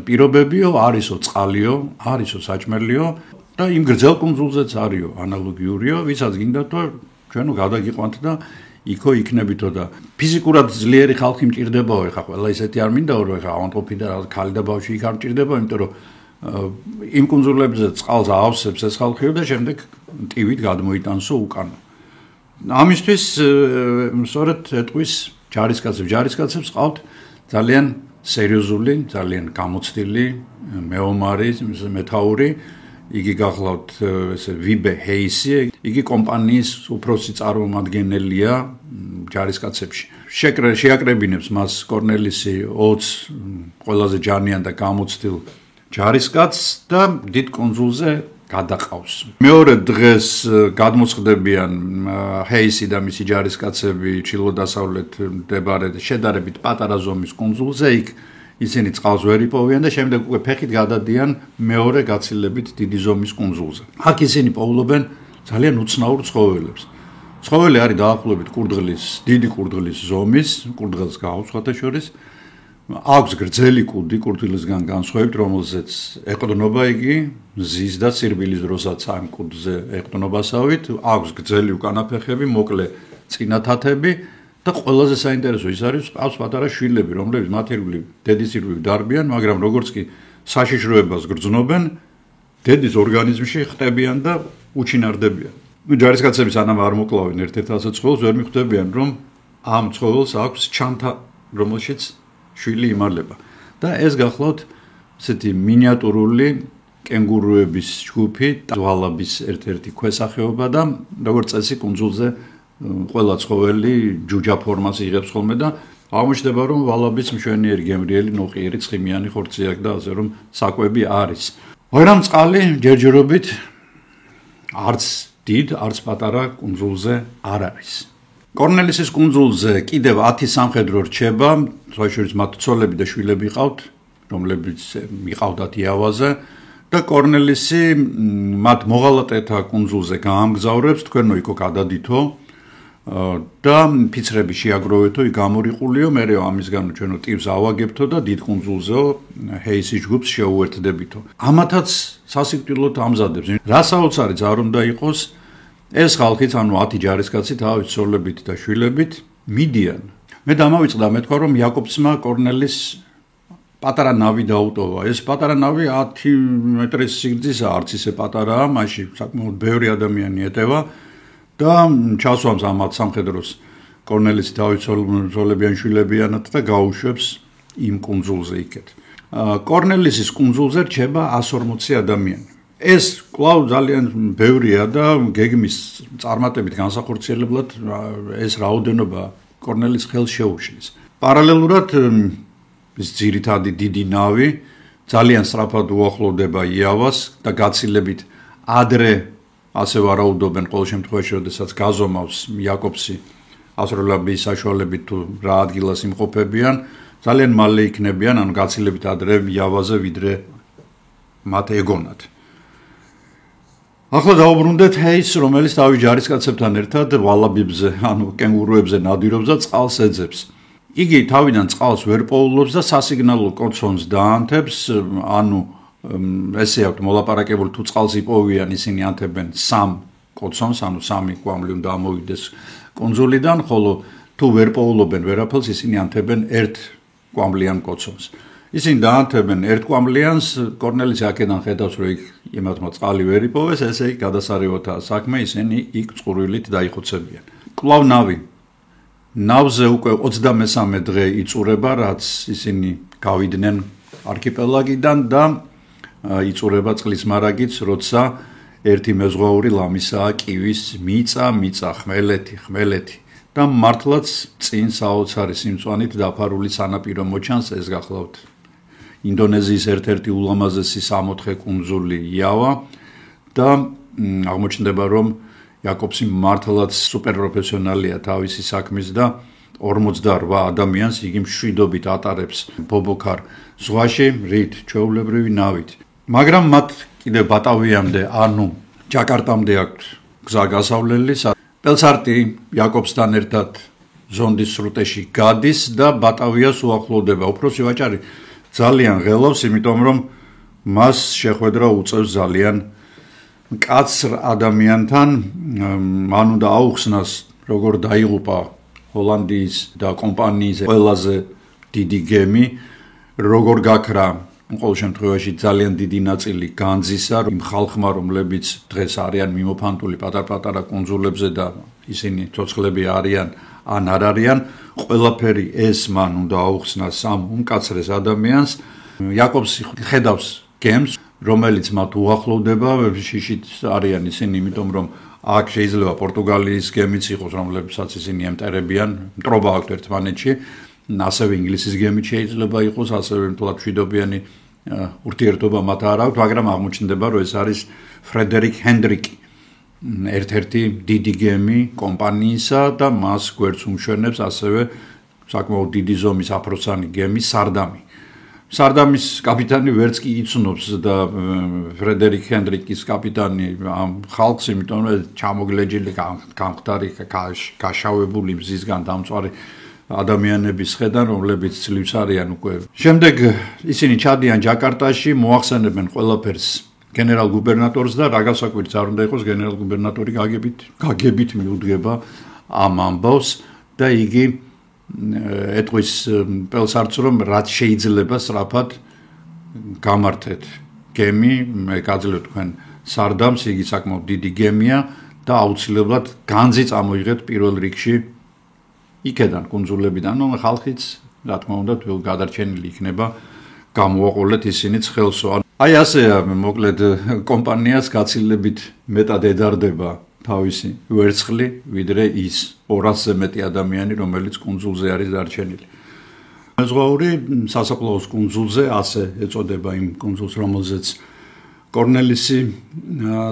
პირობებიო, არისო წყალიო, არისო საჭმელიო და იმ გრძელ კუნძულზეც არისო ანალოგიურიო, ვისაც გინდათ, რომ ჩვენო გადაგიყვანთ და იქო იქნებითო და ფიზიკურად ძლიერი ხალხი მჭირდებაო, ეხა ყველა ისეთი არ მინდაო, რომ ეხა ავანტოფი და ქალი და ბავშვი იქ არ მჭირდება, იმიტომ რომ იმ კუნძულებზე წყალს აავსებს ეს ხალხი და შემდეგ ტივით გადმოიტანსო უკან. ამისთვის სწორედ ეტყვის ჯარისკაცებს ყავთ ძალიან სერიოზული, ძალიან გამოცდილი, მეომარი, მეთაური, იგი გახლავთ ესე ვიბე ჰეისი, იგი კომპანიის უფროსი წარმომადგენელია ჯარისკაცებში. შეაკრებინებს მას კორნელისი 20 ყველაზე ჯანიან და გამოცდილ ჯარისკაცს და დიდ კუნძულზე გადაყავს. მეორე დღეს გადმოწყდებიან ჰეისი და მისი ჯარისკაცები ჩრდილო-დასავლეთ მდებარე შედარებით პატარა ზომის კუნძულზე, იქ ისინი წყალს ვერ იპოვიან და შემდეგ უკვე ფეხით გადადიან მეორე გაცილებით დიდი ზომის კუნძულზე. აქ ისინი პოულობენ ძალიან უცნაურ ცხოველებს. ცხოველი არის დაახლოებით დიდი კურდღლის ზომის, კურდღელს გავს სხვათაშორის. აქვს გრძელი კუდი კურდღლისგან განსხვავებით, რომელზეც ეყრდნობა იგი მზის და სირბილის დროსაც ამ კუდზე ეყრდნობასავით, აქვს გრძელი უკანაფეხები, მოკლე წინათათები და ყველაზე საინტერესო ის არის, ყავს პატარა შვილები, რომლებიც მათ ირგვლივ დედის ირგვლივ დარბიან, მაგრამ როგორც კი საშიშროებას გრძნობენ, დედის ორგანიზმში ხტებიან და უჩინარდებიან. ჯარისკაცები სანამ არ მოკლავენ ერთ-ერთ ასეთ ცხოველს, ვერ მიხვდებიან, რომ ამ ცხოველს აქვს ჩანთა, რომელშიც შვილი იმალება. და ეს გახლავთ ესეთი მინიატურული კენგურუების ჯგუფი, ვალაბის ერთ-ერთი ქვესახეობა და როგორც წესი კუნძულზე ყველა ცხოველი ჯუჯა ფორმას იღებს ხოლმე და აღმოჩნდება, რომ ვალაბის მშვენიერი გემრიელი ნოყიერი ცხიმიანი ხორცი აქვს და ასე რომ საკვები არის. მაგრამ წყალი ჯერჯერობით არც დიდ, არც პატარა კუნძულზე არ არის. კორნელისის კუნძულზე კიდევ 10 სამხედრო რჩება, შორის მათ ცოლები და შვილები ყავთ, რომლებიც მიყავდათ იავაზე და კორნელისი მათ მოღალატეთა კუნძულზე გაამგზავრებს, თქვენო იქო გადადითო და ფიცრები შეაგროვეთო, იქ გამორიყულიო, მერე ამისგანო ჩვენო ტივს ავაგებთო და დიდ კუნძულზეო ჰეისის ჯგუფს შეუერთდებითო. ამათაც სასიკვდილოდ ამზადებს. რა საოცარიც არ უნდა იყოს, ეს ხალხიც, ანუ 10 ჯარისკაცი თავის ცოლებით და შვილებით მიდიან. მე დამავიწყდა მეთქვა, რომ იაკობსმა კორნელის პატარა ნავი დაუტოვა. ეს პატარა ნავი 10 მეტრის სიგრძისაა, არც ისე პატარაა, მაშინ საკმაოდ ბევრი ადამიანი ეტევა და ჩასვამს ამათ სამხედროს კორნელისი თავის ცოლებიან შვილებიანად და გაუშვებს იმ კუნძულზე იქეთ. კორნელისის კუნძულზე რჩება 140 ადამიანი. ეს კვლავ ძალიან ბევრია და გეგმის წარმატებით განსახორციელებლად ეს რაოდენობა კორნელის ხელს შეუშლის. პარალელურად ეს ძირითადი დიდი ნავი ძალიან სწრაფად უახლოვდება იავას და გაცილებით ადრე ასე ვარაუდობენ ყოველ შემთხვევაში, როდესაც გაზომავს იაკობსი ასროლაბის საშუალებით თუ რა ადგილას იმყოფებიან, ძალიან მალე იქნებიან, ანუ გაცილებით ადრე იავაზე ვიდრე მათ ეგონათ. ახლა დავუბრუნდეთ ჰეის, რომელიც თავის ჯარისკაცებთან ერთად ვალაბიბზე, ანუ კენგურუებზე ნადირობს და წყალს ეძებს. იგი თავიდან წყალს ვერ პოულობს და სასიგნალო კოცონს დაანთებს, ანუ ესე აქვს მოლაპარაკებული თუ წყალს იპოვიან, ისინი ანთებენ 3 კოცონს, ანუ 3 კვამლი უნდა ამოვიდეს კუნძულიდან, ხოლო თუ ვერ პოულობენ ვერაფერს, ისინი ანთებენ 1 კვამლიან კოცონს. ისინი დაანთებენ 1 კვამლიანს, კორნელისი აქედან ხედავს, რომ იმათმა წყალი ვერ იპოვეს, ესე იგი გადასარევოთაა საქმე, ისინი იქ წყურვილით დაიხოცებიან. კვლავ ნავი. ნავზე უკვე 23 დღე იწურება, რაც ისინი გავიდნენ არქიპელაგიდან და იწურება წყლის მარაგიც, როცა ერთი მეზღვაური ლამისაა კივის მიწა, ხმელეთი და მართლაც წინ საოცარი სიმწვანით დაფარული სანაპირო მოჩანს, ეს გახლავთ ინდონეზიის ერთ-ერთი ულამაზესი 64 კუნძული იავა და აღმოჩნდება, რომ იაკობსი მართლაც სუპერპროფესიონალია თავისი საქმის და 48 ადამიანს იგი მშვიდობით ატარებს ბობოქარ ზღვაში, რით ჩვეულებრივი ნავით. მაგრამ მათ კიდევ ბატავიამდე, ანუ ჯაკარტამდე აქვთ გზა გასავლელი. პელსარტი იაკობსთან ერთად ზონდის სრუტეში გადის და ბატავიას უახლოვდება. უფროსი ვაჭარი ძალიან ღელავს, იმიტომ რომ მას შეხვედრა უწევს ძალიან მკაცრ ადამიანთან, მან უნდა აუხსნას, როგორ დაიღუპა ჰოლანდიის და კომპანიის ყველაზე დიდი გემი, როგორ გაქრა ყოველ შემთხვევაში ძალიან დიდი ნაწილი განძისა, იმ ხალხმა, რომლებიც დღეს არიან მიმოფანტული პატარ-პატარა კუნძულებზე და ისინი ცოცხლები არიან ან არ არიან, ყველაფერი ეს მან უნდა აუხსნას ამ უმკაცრეს ადამიანს. იაკობსი ხედავს გემს, რომელიც მათ უახლოვდება, შიშით არიან ისინი, იმიტომ რომ აქ შეიძლება პორტუგალიის გემიც იყოს, რომლებსაც ისინი ემტერებიან, მტრობა აქვთ ერთმანეთში, ასევე ინგლისის გემით შეიძლება იყოს, ასევე მშვიდობიანი ურთიერთობა მათ არ აქვს, მაგრამ აღმოჩნდება, რომ ეს არის ფრედერიკ ჰენდრიკი, ერთ-ერთი დიდი გემი კომპანიისა და მას გვერდს უმშვენებს ასევე საკმაოდ დიდი ზომის აფროსანი გემი სარდამი. სარდამის კაპიტანი ვერც კი იცნობს და ფრედერიკ ჰენდრიკის კაპიტანი ამ ხალხს, იმიტომ რომ ჩამოგლეჯილი გამხდარი გაშავებული მზისგან დამწვარი ადამიანების ხედან, რომლებიც ძლივს არიან უკვე. შემდეგ ისინი ჩადიან ჯაკარტაში, მოახსენებენ ყველაფერს გენერალ გუბერნატორს და რა გასაკვირიც არ უნდა იყოს, გენერალ გუბერნატორი გაგებით მიუდგება ამ ამბავს და იგი ეტყვის პელსარტს, რომ რაც შეიძლება სწრაფად გამართეთ გემი, მე გაძლევთ თქვენ სარდამს, იგი საკმაოდ დიდი გემია და აუცილებლად განძი წამოიღეთ პირველ რიგში იქედან კუნძულებიდან, რომ ხალხიც რა თქმა უნდა თვითონ გადარჩენილი იქნება, გამოაყოლეთ ისინიც ხელსო. აი ასეა, მოკლედ კომპანიას გაცილებით მეტად ედარდება თავისი ვერცხლი, ვიდრე ის 200-ზე მეტი ადამიანი, რომელიც კუნძულზე არის დარჩენილი. მეზღვაური სასაფლაოს კუნძულზე, ასე ეწოდება იმ კუნძულს, რომელზეც კორნელისი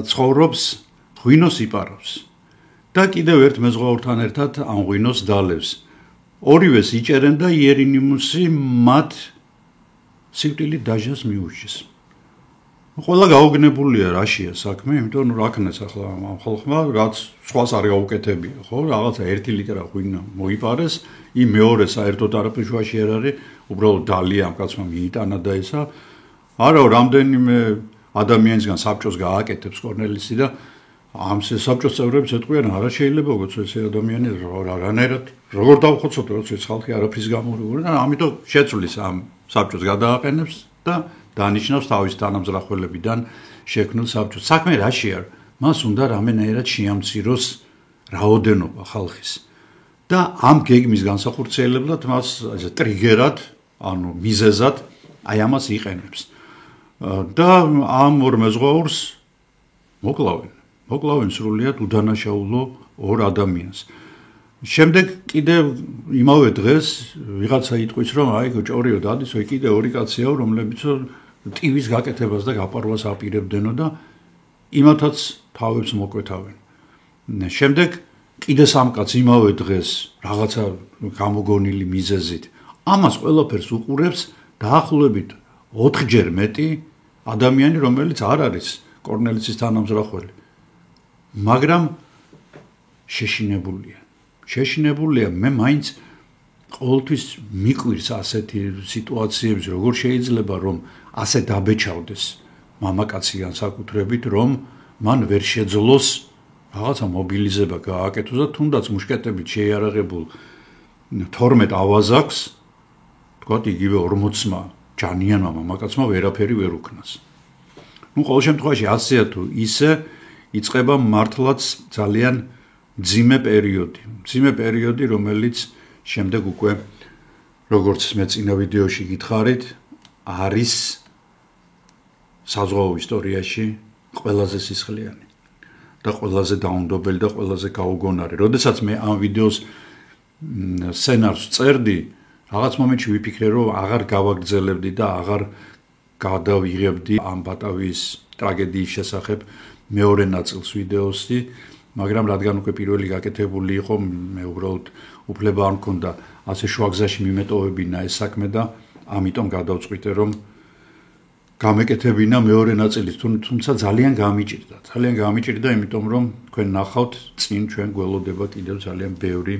ცხოვრობს, ღვინოს იპარავს. და კიდევ ერთ მეზღვაურთან ერთად ამ ღვინოს დალევს. ორივეს იჭერენ და იერინიმუსი მათ სიკვდილით დაჟას მიუჩის. ყველა გაუგნებულია რაშია საქმე, იმიტომ რომ რა ქნეს ახლა ამ ხალხმა, რაც სხვას არ გაუკეთებია, ხო? რაღაცა 1 ლიტრა ღვინო მოიპარეს, იმ მეორე საერთოდ არაფერ შუაში არ არის, უბრალოდ დალია ამ კაცმა მიიტანა და ესა. არა, რამდენიმე ადამიანისგან საბჭოს გააკეთებს კორნელისი და ამ საბჭოს წევრებს ეთქვიან, არა შეიძლება გოცო ეს ადამიანი რანაირად როგორ დავხოცოთ, როცა ეს ხალხი არაფრის გამორიებული და ამიტომ შეცვლის ამ საბჭოს გადააყენებს და დანიშნავს თავის თანამზრახველებიდან შექმნილ საბჭოს. საქმე რაშია? მას უნდა რამენაირად შეამციროს რაოდენობა ხალხის. და ამ გეგმის განსახორციელებლად მას ესე ტრიგერად, ანუ მიზეზად აი ამას იყენებს. და ამ ორ მეზღვაურს მოკლავენ სრულიად უდანაშაულო 2 ადამიანს. შემდეგ კიდევ იმავე დღეს ვიღაცა იტყვის, რომ აი ჭორიო დადისო, კიდე 2 კაციაო, რომლებიც ტივის გაკეთებას და გაპარვას აპირებდნენო და იმათაც თავებს მოკვეთავენ. შემდეგ კიდე 3 კაცს იმავე დღეს რაღაცა გამოგონილი მიზეზით ამას ყველაფერს უყურებს დაახლოებით 4-ჯერ მეტი ადამიანი, რომელიც არ არის კორნელისის თანამზრახველი. მაგრამ შეშინებულია მე მაინც ყოველთვის მიყვირს ასეთი სიტუაციები როგორ შეიძლება რომ ასე დაბეჭავდეს მამაკაცი განსაკუთრებით რომ მან ვერ შეძლოს რაღაცა მობილიზება გააკეთოს და თუნდაც მუშკეტებით შეიარაღებულ 12 ავაზაკს თქვათ იგივე 40-მა ჯანიანმა მამაკაცმა ვერაფერი ვერ უკნას. ყოველ შემთხვევაში ასეა თუ ისე იწყება მართლაც ძალიან მძიმე პერიოდი, რომელიც შემდეგ უკვე როგორც მე წინა ვიდეოში გითხარით, არის საზღვაო ისტორიაში ყველაზე სისხლიანი და ყველაზე დაუნდობელი და ყველაზე გაუგონარი. როდესაც მე ამ ვიდეოს სცენარს წერდი, რაღაც მომენტში ვიფიქრე, რომ აღარ გავაგრძელებდი და აღარ გადავიღებდი ამ ბატავიის ტრაგედიის შესახებ მეორე ნაწილს ვიდეოსი, მაგრამ რადგან უკვე პირველი გაკეთებული იყო, მე უბრალოდ უფლება არ მქონდა ასე შუაგზაში მიმეტოვებინა ეს საქმე და ამიტომ გადავწყვიტე, რომ გამეკეთებინა მეორე ნაწილიც, თუმცა ძალიან გამიჭირდა, იმიტომ რომ თქვენ ნახავთ წინ ჩვენ გველოდება კიდევ ძალიან ბევრი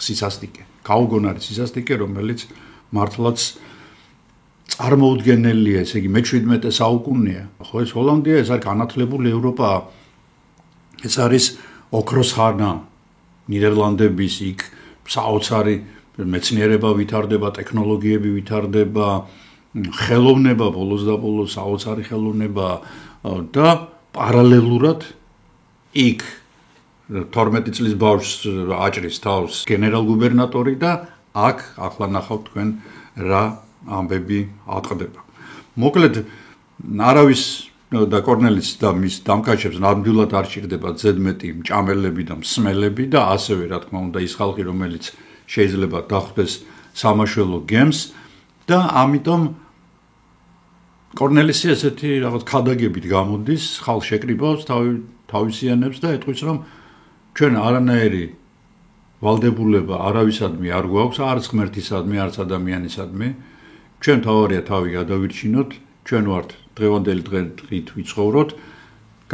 სისასტიკე, გაუგონარი სისასტიკე, რომელიც მართლაც წარმოუდგენელია, ესე იგი მე-17 საუკუნეა. ხო ეს ჰოლანდია, ეს არის განათლებული ევროპა. ეს არის ოქროს ხანა ნიდერლანდების იქ საოცარი მეცნიერება ვითარდება, ტექნოლოგიები ვითარდება, ხელოვნება ბოლოს და ბოლოს საოცარი ხელოვნება და პარალელურად იქ 12 წლის ბავშვს აჭრის თავს გენერალ-გუბერნატორი და აქ ახლა ნახავთ თქვენ რა ამბები ატყდება. მოკლედ არავის და კორნელის და მის დამკაჩებს ნამდვილად არ ჭირდება ზედმეტი მჭამელები და მსმელები და ასევე რა თქმა უნდა ის ხალხი რომელიც შეიძლება დახვდეს სამაშველო გემს და ამიტომ კორნელისი ესეთი რაღაც ქადაგებით გამოდის, ხალხს შეკრიბავს, თავისიანებს და ეტყვის რომ ჩვენ არანაირი ვალდებულება არავისადმი არ გვაქვს, არც ღმერთისადმი, არც ადამიანისადმი. ჩვენ თავარია თავი გადავირჩინოთ, ჩვენ ვართ დღევანდელი დღით ვიცხოვროთ,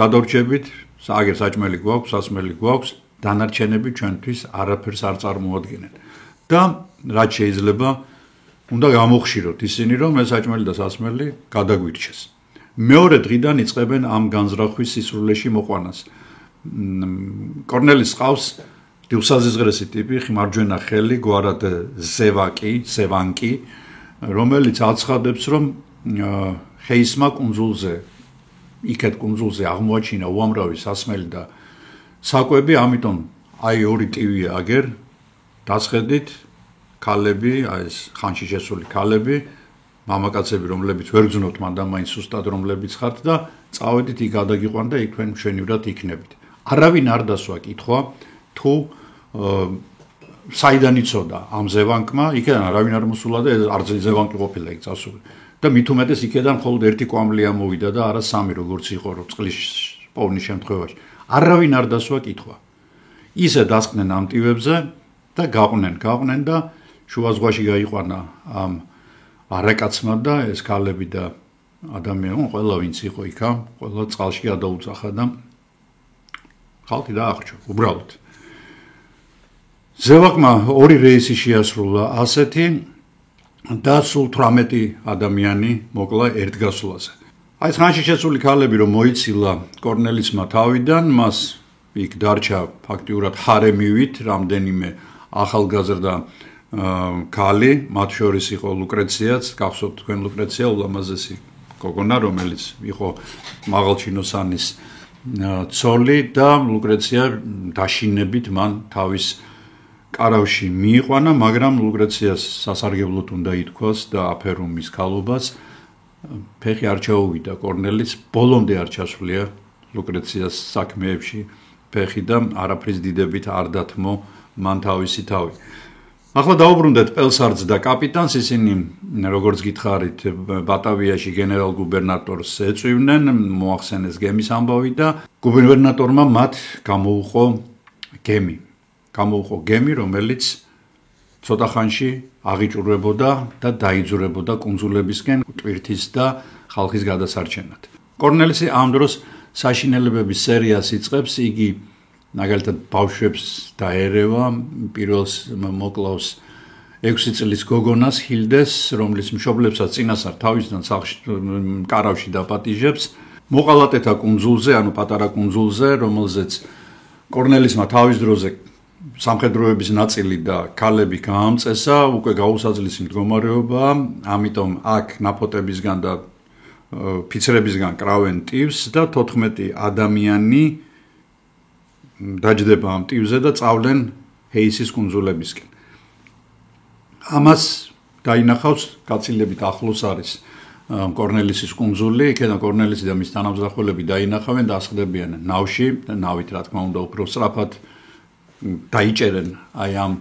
გადავრჩებით, აგერ საჭმელი გვაქვს, სასმელი გვაქვს, დანარჩენები ჩვენთვის არაფერს არ წარმოადგენენ. და რაც შეიძლება უნდა გამოხშიროთ ისინი, რომ ეს საჭმელი და სასმელი გადაგვირჩეს. მეორე დღიდან იწყებენ ამ განზრახვის სისრულეში მოყვანას. კორნელის ყავს დილსაზღრესი ტიპი, ხმარჯვენა ხელი, გვარად ზევანკი, რომელიც აცხადებს, რომ ხეისმა კუნძულზე, იქეთ კუნძულზე აღმოაჩინა უამრავი სასმელი და საკვები, ამიტომ აი ორი ტივია აგერ დასხედით ქალები, აი ეს ხანში შესული ქალები, მამაკაცები, რომლებიც ვერ გძნოთ მანდამაინც სუსტად რომლებიც ხართ და წავედით იქ გადაგიყვან და იქ თქვენ მშვენივრად იქნებით. არავინ არ დასვა კითხვა თუ საიდან იცოდა ამ ზევანკმა, იქიდან არავინ არ მოსულა და არც ზევანკი ყოფილა იქ წასული. და მით უმეტეს იქიდან მხოლოდ ერთი კვამლი ამოვიდა და არა სამი როგორც იყო წყლის პოვნის შემთხვევაში. არავინ არ დასვა კითხვა. ისე დასკნენ ამ ტივებზე და გაყვნენ და შუა ზღვაში გაიყვანა ამ არაკაცმა და ეს ქალები და ადამიანი, ყველა ვინც იყო იქა, ყველა წყალში გადაუწახა და ხალხი დაახრჩა, უბრალოდ. ზევანკმა ორი რეისი შეასრულა ასეთი და სულ 18 ადამიანი მოკლა ერთგასვლაზე. აი ეს ხანში შესული ქალები რომ მოიცილა კორნელისმა თავიდან, მას იქ დარჩა ფაქტიურად ჰარემივით, რამდენიმე ახალგაზრდა ქალი, მათ შორის იყო ლუკრეციაც, გახსოვთ თქვენ ლუკრეცია ულამაზესი გოგონა, რომელიც იყო მაღალჩინოსანის ცოლი და ლუკრეცია დაშინებით მან თავის კარავში მიიყვანა, მაგრამ ლუკრეციას სასარგებლოდ უნდა ითქვას და აფერონ მის ქალობას. ფეხი არ ჩაუვიდა კორნელის, ბოლომდე არ ჩასვლია ლუკრეციას საქმეებში ფეხი და არაფრის დიდებით არ დათმო მან თავისი თავი. ახლა დაუბრუნდეთ პელსარდს და კაპიტანს, ისინი როგორც გითხარით ბატავიაში გენერალ-გუბერნატორს ეწვივნენ, მოახსენეს გემის ამბავი და გუბერნატორმა მათ გამოუყო გემი, რომელიც ცოტა ხანში აღიჭურებოდა და დაიძურებოდა კუნძულებისკენ ტვირთის და ხალხის გადასარჩენად. კორნელისი ამ დროს საშინელებების სერიას იწყებს, იგი მაგალითად ბავშვებს დაერევა, პირველს მოკლავს 6 წლის გოგონას ჰილდეს, რომლის მშობლებსაც წინასწარ თავისთან კარავში დაპატიჟებს, მოყალატეთა კუნძულზე, ანუ პატარა კუნძულზე, რომელზეც კორნელისმა თავის დროზე სამხედროების ნაწილი და ქალები გაამწესა, უკვე გაუსაძლისი მდგომარეობა, ამიტომ აქ ნაფოტებისგან და ფიცრებისგან კრავენ ტივს და 14 ადამიანი დაჯდება ამ ტივზე და წავლენ ჰეისის კუნძულებისკენ. ამას დაინახავს გაცილებით ახლოს არის კორნელისის კუნძული, იქიდან კორნელისი და მის თანამზრახველები დაინახავენ და ასხდებიან ნავში, ნავით რა თქმა უნდა უფრო სწრაფად დაიჭერენ აი ამ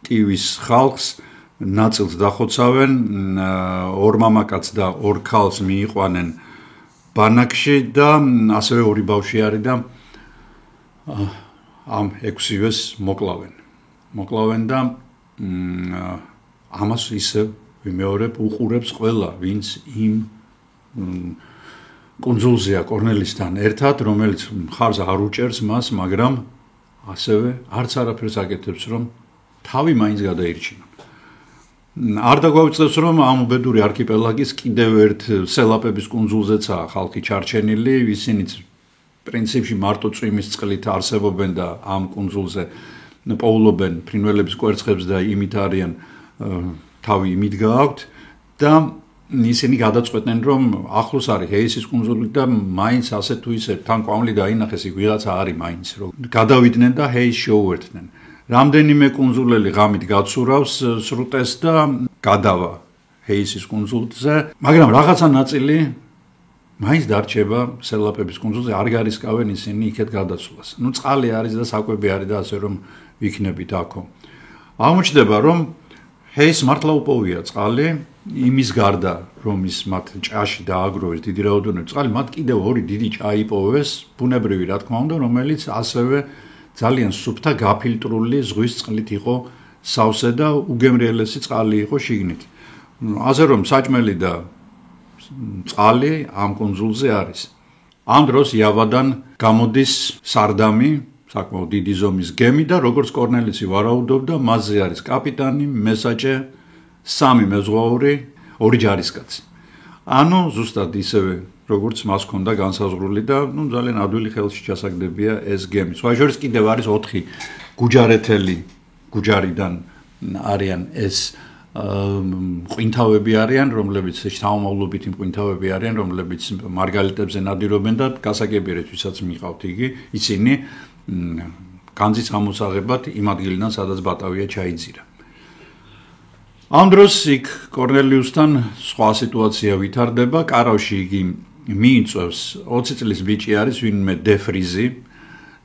ტივის ხალხს, ნაწილს დახოცავენ, ორ მამაკაცს და ორ ქალს მიიყვანენ ბანაკში და ასევე ორი ბავშვი არის და ამ 6-ვეს მოკლავენ და ამას ისე ვიმეორებ უყურებს ყველა, ვინც იმ კუნძულზეა კორნელისთან ერთად, რომელიც მხარს არ უჭერს მას, მაგრამ ასევე არც არაფერს აკეთებს, რომ თავი მაინც გადაირჩინონ. არ დაგვაუწყდეს, რომ ამ უბედური არქიპელაგის კიდევ ერთ სელაპების კუნძულზეცაა ხალხი ჩარჩენილი, ისინიც პრინციპში მარტო წვიმის წყლით არსებობენ და ამ კუნძულზე პოულობენ ფრინველების კვერცხებს და იმით არიან თავი იმით გააქვთ და ისინი გადაწყვეტენ, რომ ახლოს არის ჰეისის კუნძული და მაინც ასე თუ ისე თან კვამლი დაინახეს, იქ ვიღაცა არის მაინც, რომ გადავიდნენ და ჰეისს შეუერთდნენ. რამდენიმე კუნძულელი ღამით გაცურავს სრუტეს და გადავა ჰეისის კუნძულზე, მაგრამ რაღაცა ნაწილი მაინც დარჩება სელაპების კუნძულზე, არ გარისკავენ ისინი იქეთ გადასვლას. წყალი არის და საკვები არის და ასე რომ ვიქნებით აქო. აღმოჩნდება, რომ ჰეისს მართლა უპოვია წყალი, იმის გარდა, რომ ის მათ ჭაში დააგროვეს დიდი რაოდენობით წყალი, მათ კიდევ ორი დიდი ჭა იპოვეს, ბუნებრივი რა თქმა უნდა, რომელიც ასევე ძალიან სუფთა გაფილტრული ზღვის წყლით იყო სავსე და უგემრიელესი წყალი იყო შიგნით. ასე რომ საჭმელი და წყალი ამ კუნძულზე არის. ამ დროს იავადან გამოდის სარდამი, საკმაოდ დიდი ზომის გემი და როგორც კორნელისი ვარაუდობდა, მასზე არის კაპიტანი, მესაჭე, 3 მეზღვაური, 2 ჯარისკაცი. ანუ ზუსტად ისევე როგორც მას ჰქონდა განსაზღვრული და ძალიან ადვილი ხელში ჩასაგდებია ეს გემი. სხვა შორის კიდევ არის 4 გუჯარეთელი გუჯარიდან არიან ეს ყვინთავები არიან, რომლებიც შთამომავლობითი ყვინთავები არიან, რომლებიც მარგალიტებზე ნადირობენ და გასაგებია რითვისაც მიყავთ ისინი განძის გამოსაღებად იმ ადგილიდან, სადაც ბატავია ჩაიძირა. ამ დროს იქ კორნელიუსთან სხვა სიტუაცია ვითარდება, კარავში იგი მიიწევს 20 წლის ბიჭი არის, ვინმე დეფრიზი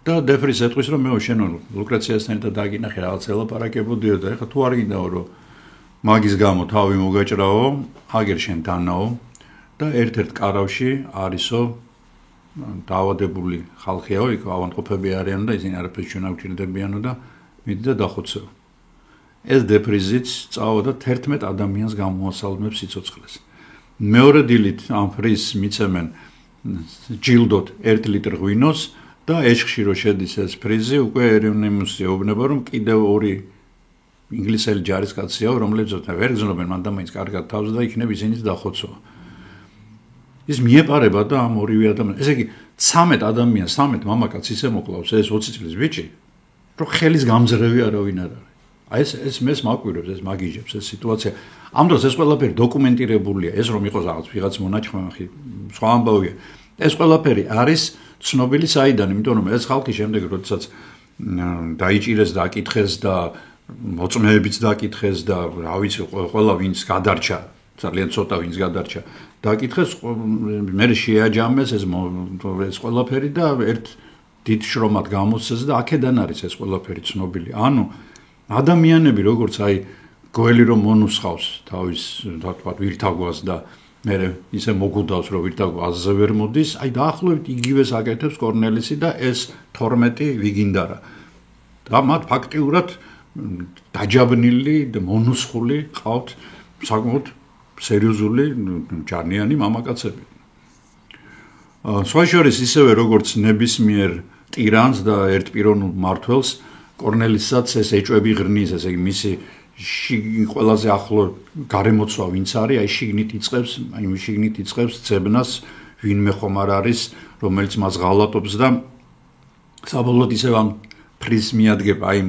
და დეფრიზი ეტყვის, რომ მე შენ ლუკრეციასთან ერთად დაგინახე რაღაც ელაპარაკებოდიო და ეხლა თუ არ გინდაო რომ მაგის გამო თავი მოგაჭრაო, აგერ შენ თანაო და ერთ-ერთ კარავში არისო დაავადებული ხალხიაო, იქ ავადმყოფები არიან და ისინი არაფერს ჩვენ არ გვჭირდებიანო და მიდი და დახოცო. ეს დეფრიზიც წავა და 11 ადამიანს გამოასალმებს სიცოცხლეს. მეორე დილით ამ ფრის მიცემენ ჯილდოთ 1 ლიტრ ღვინოს და ეშხში რო შედის ეს ფრიზი, უკვე ეროვნემუსი ეუბნება, რომ კიდევ 2 ინგლისელი ჯარისკაცია, რომლებიც ვერ გრძნობენ მან და მაინც კარგად თავს და იქნებ ისინიც დახოცოა. ის მიეპარება და ამ ორივე ადამიანს, ესე იგი 13 ადამიანს, 13 მამაკაც ისე მოკლავს ეს 20 წლის ბიჭი, რომ ხელის გამძრევი არავინ არ არის. აი ეს მეს მაკვირებს, ეს მაგიჟებს ეს სიტუაცია. ამ დროს ეს ყველაფერი დოკუმენტირებულია, ეს რომ იყოს რაღაც ვიღაც მონაჩხმი, სხვა ამბავია. ეს ყველაფერი არის ცნობილი საიდან, იმიტომ რომ ეს ხალხი შემდეგ როდესაც დაიჭირეს და აკითხეს და მოწმეებიც დაკითხეს და რა ვიცი, ყველა ვინც გადარჩა, ძალიან ცოტა ვინც გადარჩა, დაკითხეს, მე შეაჯამეს ეს ყველაფერი და ერთ დიდ შრომად გამოსცეს და აქედან არის ეს ყველაფერი ცნობილი. ანუ ადამიანები როგორც აი გოელი რომ მონუსხავს თავის თქვათ ვირთაგვას და მე ისე მოგუდავს რომ ვირთაგვა აზზე ვერ მოდის, აი დაახლოებით იგივეს აკეთებს კორნელისი და ეს 12 ვიგინდარა. და მათ ფაქტიურად დაჯაბნილი და მონუსხული ყავთ საკმაოდ სერიოზული ჯარნიანი მამაკაცები. სხვა შორის ისევე როგორც ნებისმიერ ტირანს და ერთპიროვნულ მმართველს კორნელისაც ეს ეჭვები ღრნის, ესე იგი მისი ყველაზე ახლო გარემოცვა ვინც არის, აი შიგნით იწყებს ძებნას ვინმე ხომ არ არის, რომელიც მას ღალატობს და საბოლოოდ ისევ ამ ფრის მიადგება აი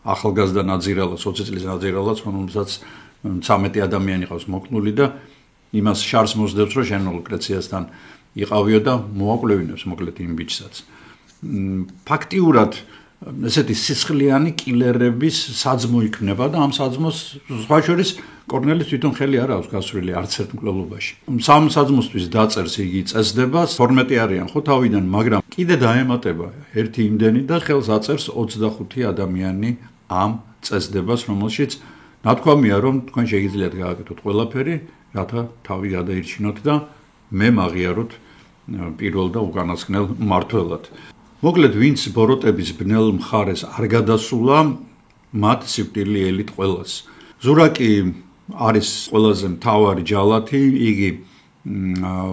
ახალგაზრდა ნაძირალას, 20 წლის ნაძირალას, რომელსაც 13 ადამიანი ყავს მოკლული და იმას შარს მოსდევს, რომ შენ ლუკრეციასთან იყავიო და მოაკლევინებს მოკლედ იმ ბიჭსაც. ფაქტიურად ესეთი სისხლიანი კილერების საძმო იქნება და ამ საძმოს სხვა შორის კორნელის თვითონ ხელი არ აქვს გასვლილი არც ერთ მკვლელობაში. სამ საძმოსთვის დაწერს იგი წესდებას, 12 არიან ხო თავიდან, მაგრამ კიდე დაემატება ერთი იმდენი და ხელს აწერს 25 ადამიანი ამ წესდებას, რომელშიც ნათქვამია, რომ თქვენ შეგიძლიათ გააკეთოთ ყველაფერი, რათა თავი გადაირჩინოთ და მე მაღიაროთ პირველ და უკანასკნელ მმართველად. მოკლედ, ვინც ბოროტების ბნელ მხარეს არ გადასულა, მათ სიკვდილი ელით ყველას. ზურაკი არის ყველაზე მთავარი ჯალათი, იგი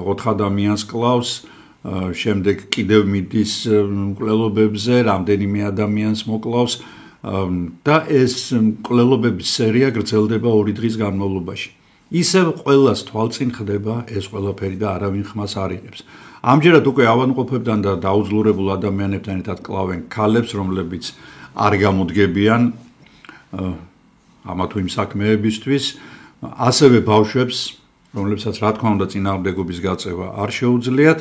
4 ადამიანს კლავს, შემდეგ კიდევ მიდის მკვლელობებზე, რამდენიმე ადამიანს მოკლავს და ეს მკვლელობების სერია გრძელდება 2 დღის განმავლობაში. ისევ ყველას თვალწინ ხდება ეს ყველაფერი და არავინ ხმას არ იღებს. ამჯერად უკვე ავადმყოფებთან და დაუძლურებულ ადამიანებთან ერთად კლავენ ქალებს, რომლებიც არ გამოდგებიან ამა თუ იმ საქმეებისთვის, ასევე ბავშვებს, რომლებსაც რა თქმა უნდა წინააღმდეგობის გაწევა არ შეუძლიათ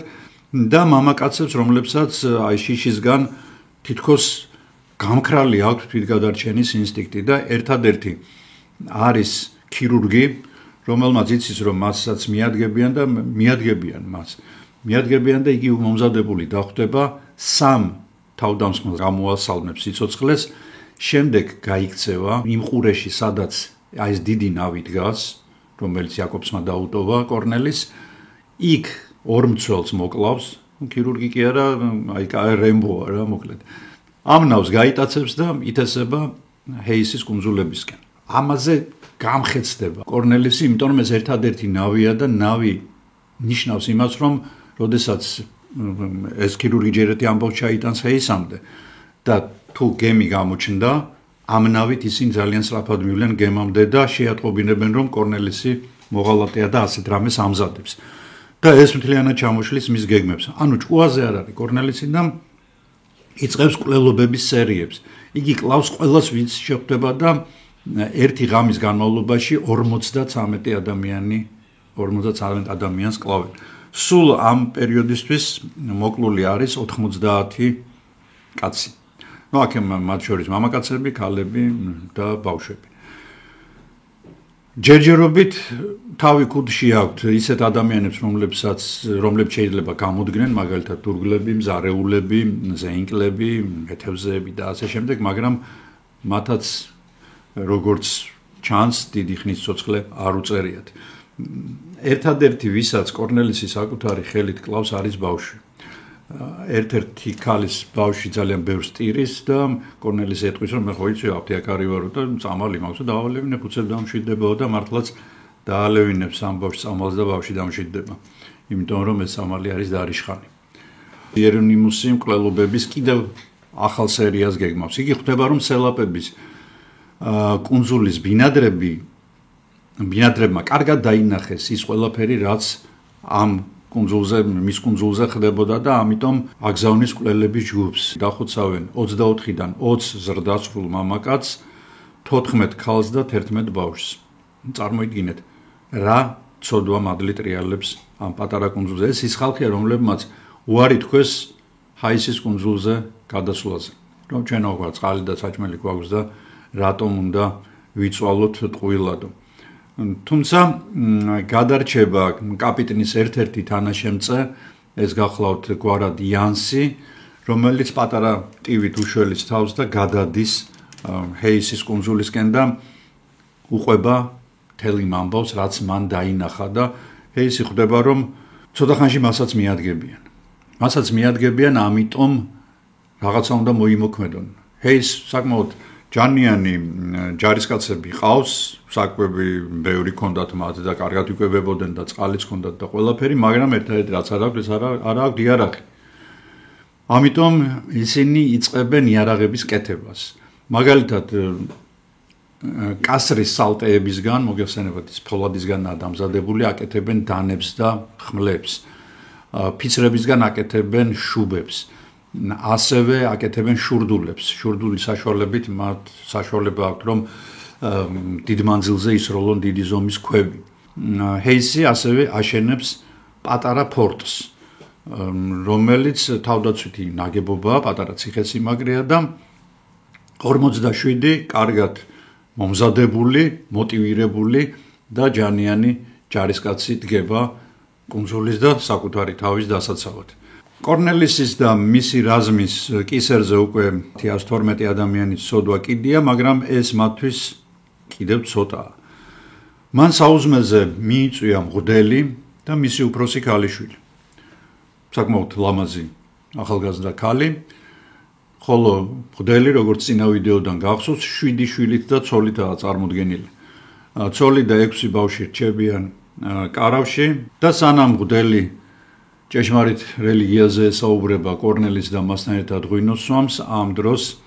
და მამაკაცებს, რომლებსაც აი შიშისგან თითქოს გამქრალი აქვთ თვითგადარჩენის ინსტინქტი და ერთადერთი არის ქირურგი, რომელმაც იცის რომ მასაც მიადგებიან და მიადგებიან მას. მიადგებიან და იგი მომზადებული დახვდება 3 თავდამსხმელს გამოასალმებს სიცოცხლეს, შემდეგ გაიქცევა იმ ყურეში, სადაც აი ეს დიდი ნავი დგას, რომელიც იაკობსმა დაუტოვა კორნელის, იქ 2 მცველს მოკლავს, ქირურგი კი არა, აი რემბოა რა მოკლედ. ამ ნავს გაიტაცებს და ითესება ჰეისის კუნძულებისკენ. ამაზე გამხეცდება კორნელისი, იმიტომ რომ ეს ერთადერთი ნავია და ნავი ნიშნავს იმას, რომ როდესაც ეს ქირურგი ჯერ ერთი ამბავს ჩაიტანს ჰეისამდე და თუ გემი გამოჩნდა, ამ ნავით ისინი ძალიან სწრაფად მივლენ გემამდე და შეატყობინებენ, რომ კორნელისი მოღალატეა და ასეთ რამეს ამზადებს. და ეს მთლიანად ჩამოშლის მის გეგმებს. ანუ ჭკუაზე არ არის კორნელისი და იწყებს მკვლელობების სერიებს. იგი კლავს ყველას, ვინც შეხვდება და ერთი ღამის განმავლობაში 53 ადამიანს კლავენ. სულ ამ პერიოდისთვის მოკლული არის 90 კაცი. ნუ აქ მათ შორის მამაკაცები, ქალები და ბავშვები. ჯერჯერობით თავი ქუდში აქვთ ისეთ ადამიანებს, რომლებიც შეიძლება გამოდგნენ, მაგალითად თურგლები, მზარეულები, ზეინკლები, მეთევზეები და ასე შემდეგ, მაგრამ მათაც როგორც ჩანს, დიდი ხნის ცოცხლე არ უწერიათ. ერთადერთი, ვისაც კორნელისი საკუთარი ხელით კლავს, არის ბავშვი. ერთ-ერთი ქალის ბავშვი ძალიან ბევრს ტირის და კორნელისი ეტყვის, რომ მე ხო იცი, აფთიაქარი ვარო და წამალი მაქვს და დავალევინებ, უცებ დამშვიდდებაო და მართლაც დაალევინებს ამ ბავშვს წამალს და ბავშვი დამშვიდდება. იმიტომ რომ ეს წამალი არის დარიშხანი. იერონიმუსი მკვლელობების კიდევ ახალ სერიას გეგმავს. იგი ხვდება, რომ სელაპების კუნძულის ბინადრებმა კარგად დაინახეს ის ყველაფერი, რაც ამ მის კუნძულზე ხდებოდა და ამიტომ აგზავნის მკვლელების ჯგუფს. დახოცავენ 24-დან 20 ზრდასრულ მამაკაცს, 14 ქალს და 11 ბავშვს. წარმოიდგინეთ, რა ცოდვა მადლი ტრიალებს ამ პატარა კუნძულზე. ეს ის ხალხია, რომლებმაც უარი თქვეს ჰაისის კუნძულზე გადასვლაზე. რომ ჩვენ ოღონდ წყალი და საჭმელი გვაქვს და რატომ უნდა ვიწვალოთ ტყუილადო. თუმცა გადარჩება კაპიტნის ერთ-ერთი თანაშემწე, ეს გახლავთ გვარად იანსი, რომელიც პატარა ტივით უშველის თავს და გადადის ჰეისის კუნძულისკენ და უყვება მთელ იმ ამბავს, რაც მან დაინახა და ჰეისი ხვდება, რომ ცოტა ხანში მასაც მიადგებიან, ამიტომ რაღაცა უნდა მოიმოქმედონ. ჰეის საკმაოდ ჯანიანი ჯარისკაცები ყავს, საკვები ბევრი ჰქონდათ მათ და კარგად იკვებებოდნენ და წყალიც ჰქონდათ და ყველაფერი, მაგრამ ერთადერთი რაც არ აქვს, არ აქვს იარაღი. ამიტომ ისინი იწყებენ იარაღების კეთებას. მაგალითად კასრის სალტეებისგან, მოგეხსენებათ ის ფოლადისგანაა დამზადებული, აკეთებენ დანებს და ხმლებს. ფიცრებისგან აკეთებენ შუბებს. ასევე აკეთებენ შურდულებს. შურდულის საშუალებით მათ საშუალება აქვთ, რომ დიდ მანძილზე ისროლონ დიდი ზომის ქვები. ჰეისი ასევე აშენებს პატარა ფორტს, რომელიც თავდაცვითი ნაგებობაა, პატარა ციხესიმაგრეა და 47 კარგად მომზადებული, მოტივირებული და ჯანიანი ჯარისკაცი დგება კუნძულის და საკუთარი თავის დასაცავად. კორნელისის და მისი რაზმის კისერზე უკვე 112 ადამიანის სოდვა კიდია, მაგრამ ეს მათთვის კიდევ ცოტაა. მან საუზმეზე მიიწვია მღვდელი და მისი უფროსი ქალიშვილი. საკმაოდ ლამაზი ახალგაზრდა ქალი, ხოლო მღვდელი, როგორც წინა ვიდეოდან გახსოვს, 7 შვილით და ცოლითაა წარმოდგენილი. ცოლი და 6 ბავშვი რჩებიან კარავში და სანამ მღვდელი ჭეშმარიტ რელიგიაზე ესაუბრება კორნელის და მასთან ერთად ღვინოს სვამს, ამ დროს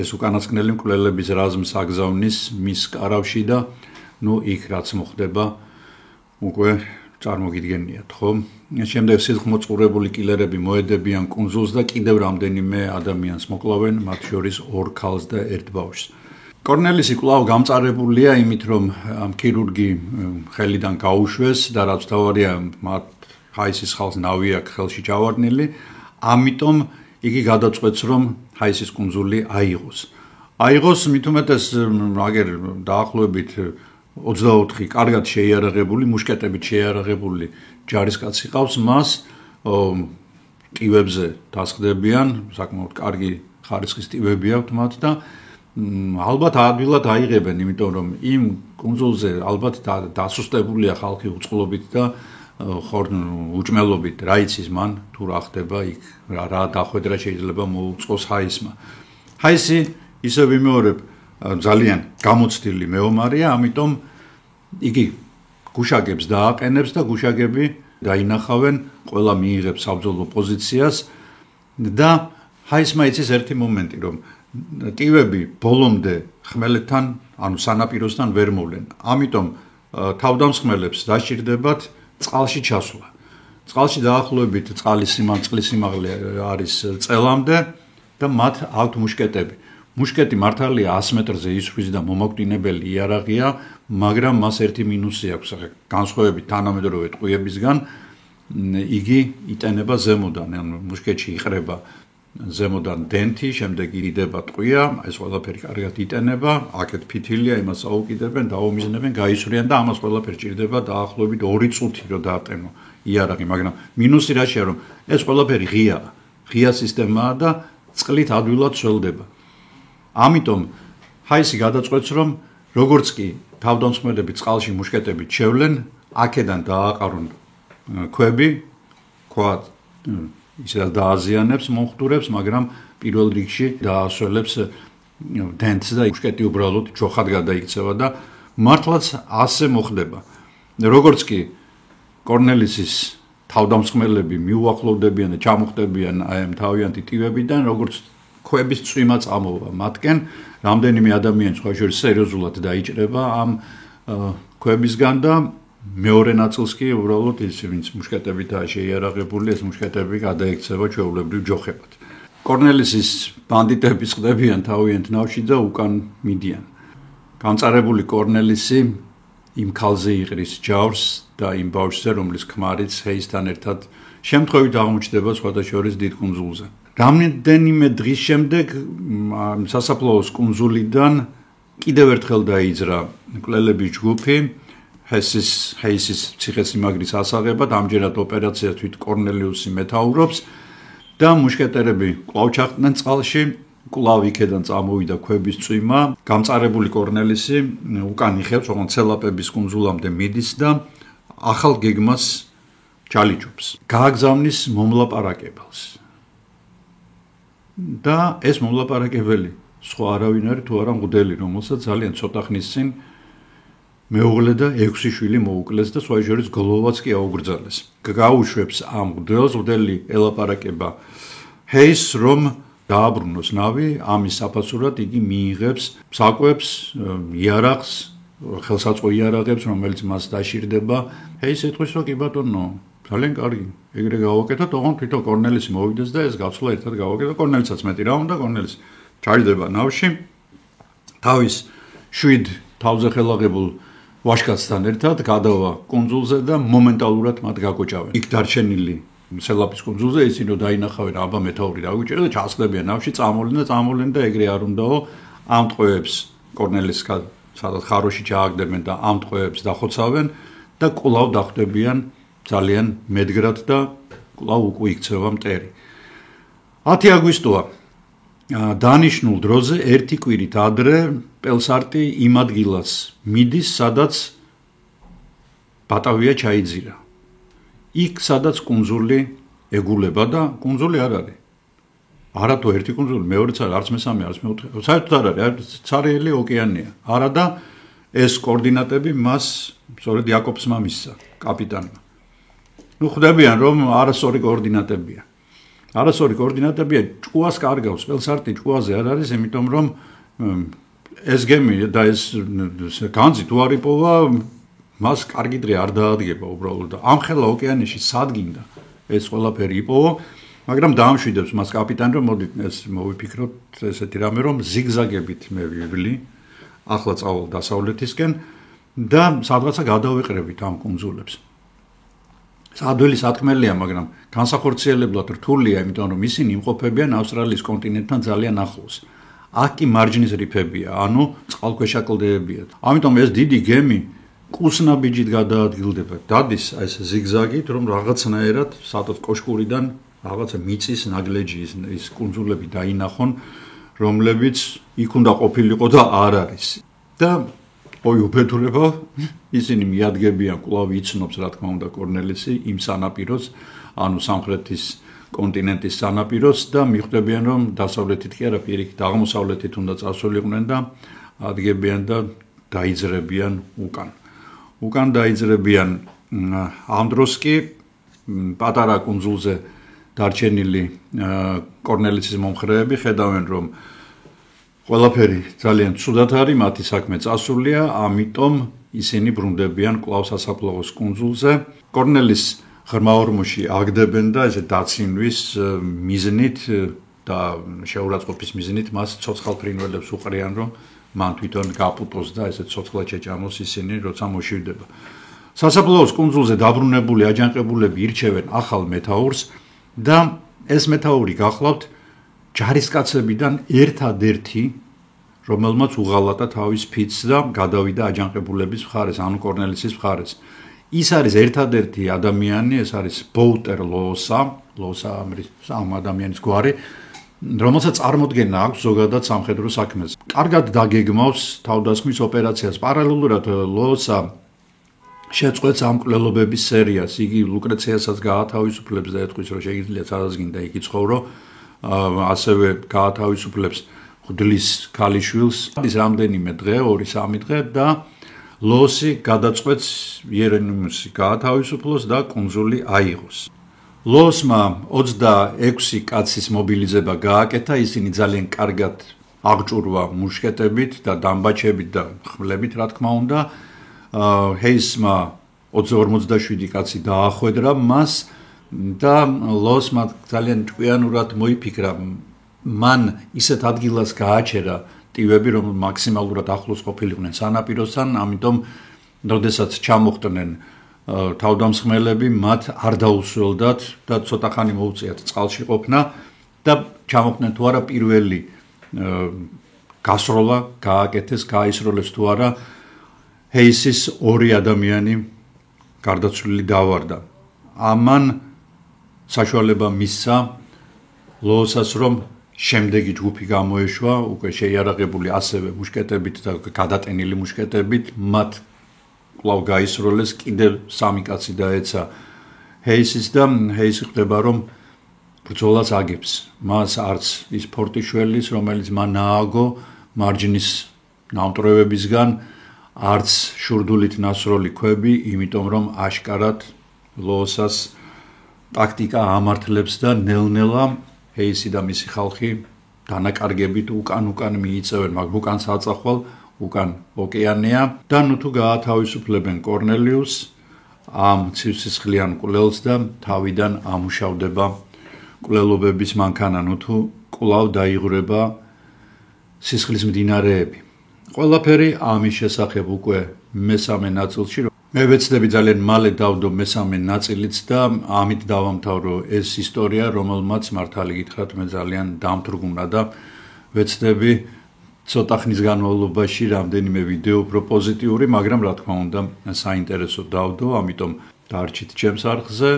ეს უკანასკნელი მკვლელების რაზმს აგზავნის მის კარავში და იქ რაც მოხდება უკვე წარმოგიდგენიათ, ხო? შემდეგ სიცხმოწყურებული კილერები მოედებიან კუნძულს და კიდევ რამდენიმე ადამიანს მოკლავენ, მათ შორის 2 ქალს და 1 ბავშვს. კორნელისი კვლავ გამწარებულია იმით, რომ ამ ქირურგი ხელიდან გაუშვეს და რაც თავარია მათ ჰაისის ხალხს ნავი აქვს ხელში ჩავარდნილი, ამიტომ იგი გადაწყვეტს, რომ ჰაისის კუნძული აიღოს. აიღოს მით უმეტეს აგერ დაახლოებით 24 კარგად შეიარაღებული, მუშკეტებით შეიარაღებული ჯარისკაცი ყავს, მას ტივებზე დასხდებიან, საკმაოდ კარგი ხარისხის ტივები აქვთ მათ და ალბათ ადვილად აიღებენ, იმიტომ რომ იმ კუნძულზე ალბათ დასუსტებულია ხალხი უწყლობით და უჭმელობით, რა იცის მან თუ რა ხდება იქ, რა დახვედრა შეიძლება მოუწყოს ჰაისმა. ჰაისი ისე ვიმეორებ ძალიან გამოცდილი მეომარია, ამიტომ იგი გუშაგებს დააყენებს და გუშაგები დაინახავენ, ყველა მიიღებს საბრძოლო პოზიციას და ჰაისმა იცის ერთი მომენტი, რომ ტივები ბოლომდე ხმელეთთან, ანუ სანაპიროსთან ვერ მოვლენ. ამიტომ თავდამსხმელებს დასჭირდებათ წყალში ჩასვლა. წყალში დაახლოებით წყლის სიმაღლე არის წელამდე და მათ აქვთ მუშკეტები. მუშკეტი მართალია 100 მეტრზე ისვრის და მომაკვდინებელი იარაღია, მაგრამ მას ერთი მინუსი აქვს, განსხვავებით თანამედროვე ტყვიებისგან, იგი იტანება ზემოდან, ანუ მუშკეტში იყრება ზემოდან დენთი, შემდეგ ირიდება ტყვია, ეს ყველაფერი კარგად იტანება, აქეთ ფითილია, იმას აუკიდებენ, დაუმიზნებენ, გაისვრიან და ამას ყველაფერი ჭირდება დაახლოებით 2 წუთი, რომ დაატენო იარაღი, მაგრამ მინუსი რაშია, რომ ეს ყველაფერი ღია სისტემაა და წყლით ადვილად სველდება. ამიტომ ჰაისი გადაწყვეტს, რომ როგორც კი თავდამსხმელები წყალში მუშკეტებით შევლენ, აქედან დააყარონ ქვები, ქვა ისედაც დააზიანებს მომხდურებს, მაგრამ პირველ რიგში დაასველებს დენთს და მუშკეტი უბრალოდ ჯოხად გადაიქცევა და მართლაც ასე მოხდება. როგორც კი კორნელისის თავდამსხმელები მიუახლოვდებიან და ჩამოხდებიან აი ამ თავიანთი ტივებიდან, როგორც ქვების წვიმა წამოვა მათკენ, რამდენიმე ადამიანი სხვა შორის სერიოზულად დაიჭრება ამ ქვებისგან და მეორე ნაწილს კი უბრალოდ ის ვინც მუშკეტებითაა შეიარაღებული, ეს მუშკეტები გადაიქცევა ჩვეულებრივ ჯოხებად. კორნელისის ბანდიტები წყდებიან თავიანთ ნავში და უკან მიდიან. გამწარებული კორნელისი იმ ქალზე იყრის ჯავს და იმ ბავშვზე, რომლის ქმარიც ჰეისთან ერთად შემთხვევით აღმოჩნდება სხვადასხვა დიდ კუნძულზე. რამდენიმე დღის შემდეგ სასაფლაოს კუნძულიდან კიდევ ერთხელ დაიძრა მკვლელების ჯგუფი ჰეისის ციხესიმაგრის ასაღებად, ამჯერად ოპერაციას თვით კორნელიუსი მეთაურობს და მუშკეტერები კვლავ ჩახდნენ წყალში, კვლავ იქედან წამოვიდა ქვების წვიმა, გამწარებული კორნელისი უკან იხევს, ოღონდ ცელაპების კუნძულამდე მიდის და ახალ გეგმას ჩალიჩობს. გააგზავნის მომლაპარაკებელს. და ეს მომლაპარაკებელი სხვა არავინ არის თუ არა მღვდელი, რომელსაც ძალიან ცოტა ხნის წინ მეუღლე და 6 შვილი მოუკლეს და სხვა შორის გლოვაც კი აუგრძელეს. გაუშვებს ამ მღვდელს, მღვდელი ელაპარაკება ჰეისს, რომ დააბრუნოს ნავი, ამის საფასურად იგი მიიღებს საკვებს, იარაღს, ხელსაწყო იარაღებს, რომელიც მას დაშირდება. ჰეისს ეთქვის, რომ კი ბატონო, ძალიან კარგი, ეგრე გავაკეთოთ, ოღონდ თვითონ კორნელისი მოვიდეს და ეს გაცვლა ერთად გავაკეთოთ. კორნელისაც მეტი რა უნდა, კორნელისი ჩაიდება ნავში, თავის 7 თავზე ხელაღებულ ვაშკაცთან ერთად გადავა კუნძულზე და მომენტალურად მათ გაკოჭავენ. იქ დარჩენილი სელაპის კუნძულზე ისინი დაინახავენ, აბა მეთაური დაგვიჭერა და ჩასხდებიან ნავში, წამოვლენ და ეგრე არ უნდაო ამ ტყვეებს კორნელის სადაც ხაროში ჩააგდებენ და ამ ტყვეებს დახოცავენ და კვლავ დახვდებიან ძალიან მედგრად და კვლავ უკვე იქცევა მტერი. 10 აგვისტოა დანიშნულ დროზე ერთი კვირით ადრე პელსარტი იმ ადგილას მიდის, სადაც ბატავია ჩაიძირა. იქ სადაც კუნძული ეგულება და კუნძული არ არის. არათუ ერთი კუნძული, მეორეც არ, არც მესამე, არც მეოთხე. საერთოდ არ არის, ცარიელი ოკეანეა. არა და ეს კოორდინატები მას სწორედ იაკობსმა მისცა, კაპიტანმა. ხვდებიან, რომ არასწორი კოორდინატებია. არასწორი კოორდინატებია, ჭკუას კარგავს, პელსარტი ჭკუაზე არ არის, იმიტომ რომ ეს გემი და ეს განძი თუ არ იპოვა, მას კარგი დღე არ დაადგება უბრალოდ და ამხელა ოკეანეში სადგინდა ეს ყველაფერი იპოვა, მაგრამ დაამშვიდებს მას კაპიტანი, რომ მოდით ეს მოვიფიქროთ ესეთი რამე, რომ ზიგზაგებით მე ვივლი, ახლა წავალ დასავლეთისკენ და სადღაცა გადავეყრებით ამ კუნძულებს. სადველი სათქმელია, მაგრამ განსახორციელებლად რთულია, იმიტომ რომ ისინი იმყოფებიან ავსტრალიის კონტინენტთან ძალიან ახლოს. აქ კი მარჯნის რიფებია, ანუ წყალქვეშა კლდეებია. ამიტომ ეს დიდი გემი კუსნაბიჯით გადაადგილდება. დადის ეს ზიგზაგით, რომ რაღაცნაირად სადაც კოშკურიდან რაღაცა მიწის ნაგლეჯი ის კუნძულები დაინახონ, რომლებიც იქ უნდა ყოფილიყო და არ არის. და უბედურება ისინი მიადგებიან, კვლავ იცნობს რა თქმა უნდა კორნელისი იმ სანაპიროს, ანუ სამხრეთის კონტინენტის სანაპიროს და მიხვდებიან, რომ დასავლეთით კი არა, პირიქით აღმოსავლეთით უნდა წასულიყვნენ და ადგებიან და დაიძრებიან უკან. უკან დაიძრებიან ამ დროს კი პატარა კუნძულზე დარჩენილი კორნელისის მომხრეები ხედავენ, რომ ყველაფერი ძალიან ცუდად არის, მათი საქმე წასულია, ამიტომ ისინი ბრუნდებიან კვლავ სასაფლაოს კუნძულზე. კორნელის ღრმაორმოში აგდებენ და ესე დაცინვის მიზნით და შეურაცხყოფის მიზნით მას ცოცხალ ფრინველებს უყრიან, რომ მან თვითონ გაპუტოს და ესე ცოცხლად შეჭამოს ისინი, როცა მოშივდება. სასაფლაოს კუნძულზე დაბრუნებული აჯანყებულები ირჩევენ ახალ მეთაურს და ეს მეთაური გახლავთ ჯარისკაცებიდან ერთადერთი, რომელმაც უღალატა თავის ფიცს და გადავიდა აჯანყებულების მხარეს, ანუ კორნელისის მხარეს. ის არის ერთადერთი ადამიანი, ეს არის ბოუტერ ლოოსა ამ ადამიანის გვარი, რომელსაც წარმოდგენა აქვს ზოგადად სამხედრო საქმეზე. კარგად დაგეგმავს თავდასხმის ოპერაციას. პარალელურად ლოოსა შეწყვეტს ამ მკვლელობების სერიას. იგი ლუკრეციასაც გაათავისუფლებს და ეთქვის, რომ შეიძლება სადაც გინდა იგი ცხოვრო. ასევე გაათავისუფლებს ღვთლის ქალიშვილს. ის რამდენიმე დღე, 2-3 დღე და ლოსი გადაწყვეტს იერონიმუსი გაათავისუფლოს და კუნძული აიღოს. ლოსმა 26 კაცის მობილიზება გააკეთა, ისინი ძალიან კარგად აღჭურვა მუშკეტებით და დამბაჩებით და ხმლებით, რა თქმა უნდა. ჰეისმა 47 კაცი დაახვედრა მას და ლოსმა ძალიან ჭკვიანურად მოიფიქრა, მან ისეთ ადგილას გააჩერა ტივები, რომ მაქსიმალურად ახლოს ყოფილიყვნენ სანაპიროსთან, ამიტომ როდესაც ჩამოხდნენ თავდამსხმელები, მათ არ დაუსველდათ და ცოტა ხანი მოუწიათ წყალში ყოფნა და ჩამოხდნენ თუ არა პირველი გასროლა გააკეთეს, გაისროლეს თუ არა ჰეისის 2 ადამიანი გარდაცვლილი დავარდა. ამან საშუალება მისცა ლოოსას, რომ შემდეგი ჯგუფი გამოეშვა, უკვე შეიარაღებული ასევე მუშკეტებით და გადატენილი მუშკეტებით, მათ კვლავ გაისროლეს, კიდევ 3 კაცი დაეცა ჰეისის და ჰეისი ხდება, რომ ბრძოლას აგებს. მას არც ის ფორტიშველის, რომელიც მან ააგო მარჯნის ნამტვრევებისგან, არც შურდულით ნასროლი ქვები, იმიტომ რომ აშკარად ლოოსას ტაქტიკა ამართლებს და ნელ-ნელა ჰეისი და მისი ხალხი დანაკარგებით უკან მიიწევენ, მაგრამ უკან საწახვალ, უკან ოკეანეა და თუ გაათავისუფლებენ კორნელიუსს ამ ცივსისხლიან კვლელს და თავიდან ამუშავდება კვლელობების მანქანა, თუ კვლავ დაიღვრება სისხლის მდინარეები. ყველაფერი ამის შესახებ უკვე მესამე ნაწილში. მე ვეცდები ძალიან მალე დავდო მესამე ნაწილიც და ამით დავამთავრო ეს ისტორია, რომელმაც მართალი გითხრათ მე ძალიან დამთრგუნა და ვეცდები ცოტა ხნის განმავლობაში რამდენიმე ვიდეო უფრო პოზიტიური, მაგრამ რა თქმა უნდა საინტერესო დავდო, ამიტომ დარჩით ჩემს არხზე.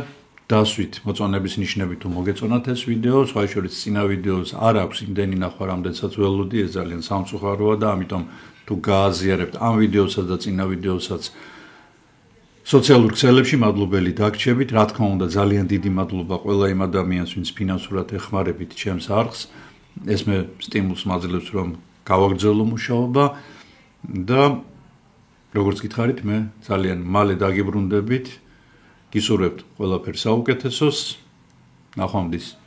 დასვით მოწონების ნიშნები თუ მოგეწონათ ეს ვიდეო, სხვა შორის წინა ვიდეოს არ აქვს იმდენი ნახვა, რამდენსაც ველოდი, ეს ძალიან სამწუხაროა და ამიტომ თუ გააზიარებთ ამ ვიდეოსაც და წინა ვიდეოსაც სოციალურ ქსელებში მადლობელი დაგრჩებით. რა თქმა უნდა ძალიან დიდი მადლობა ყველა იმ ადამიანს, ვინც ფინანსურად ეხმარებით ჩემს არხს. ეს მე სტიმულს მაძლევს, რომ გავაგრძელო მუშაობა და როგორც გითხარით, მე ძალიან მალე დაგიბრუნდებით. გისურვებთ ყველაფერს საუკეთესოს. ნახვამდის.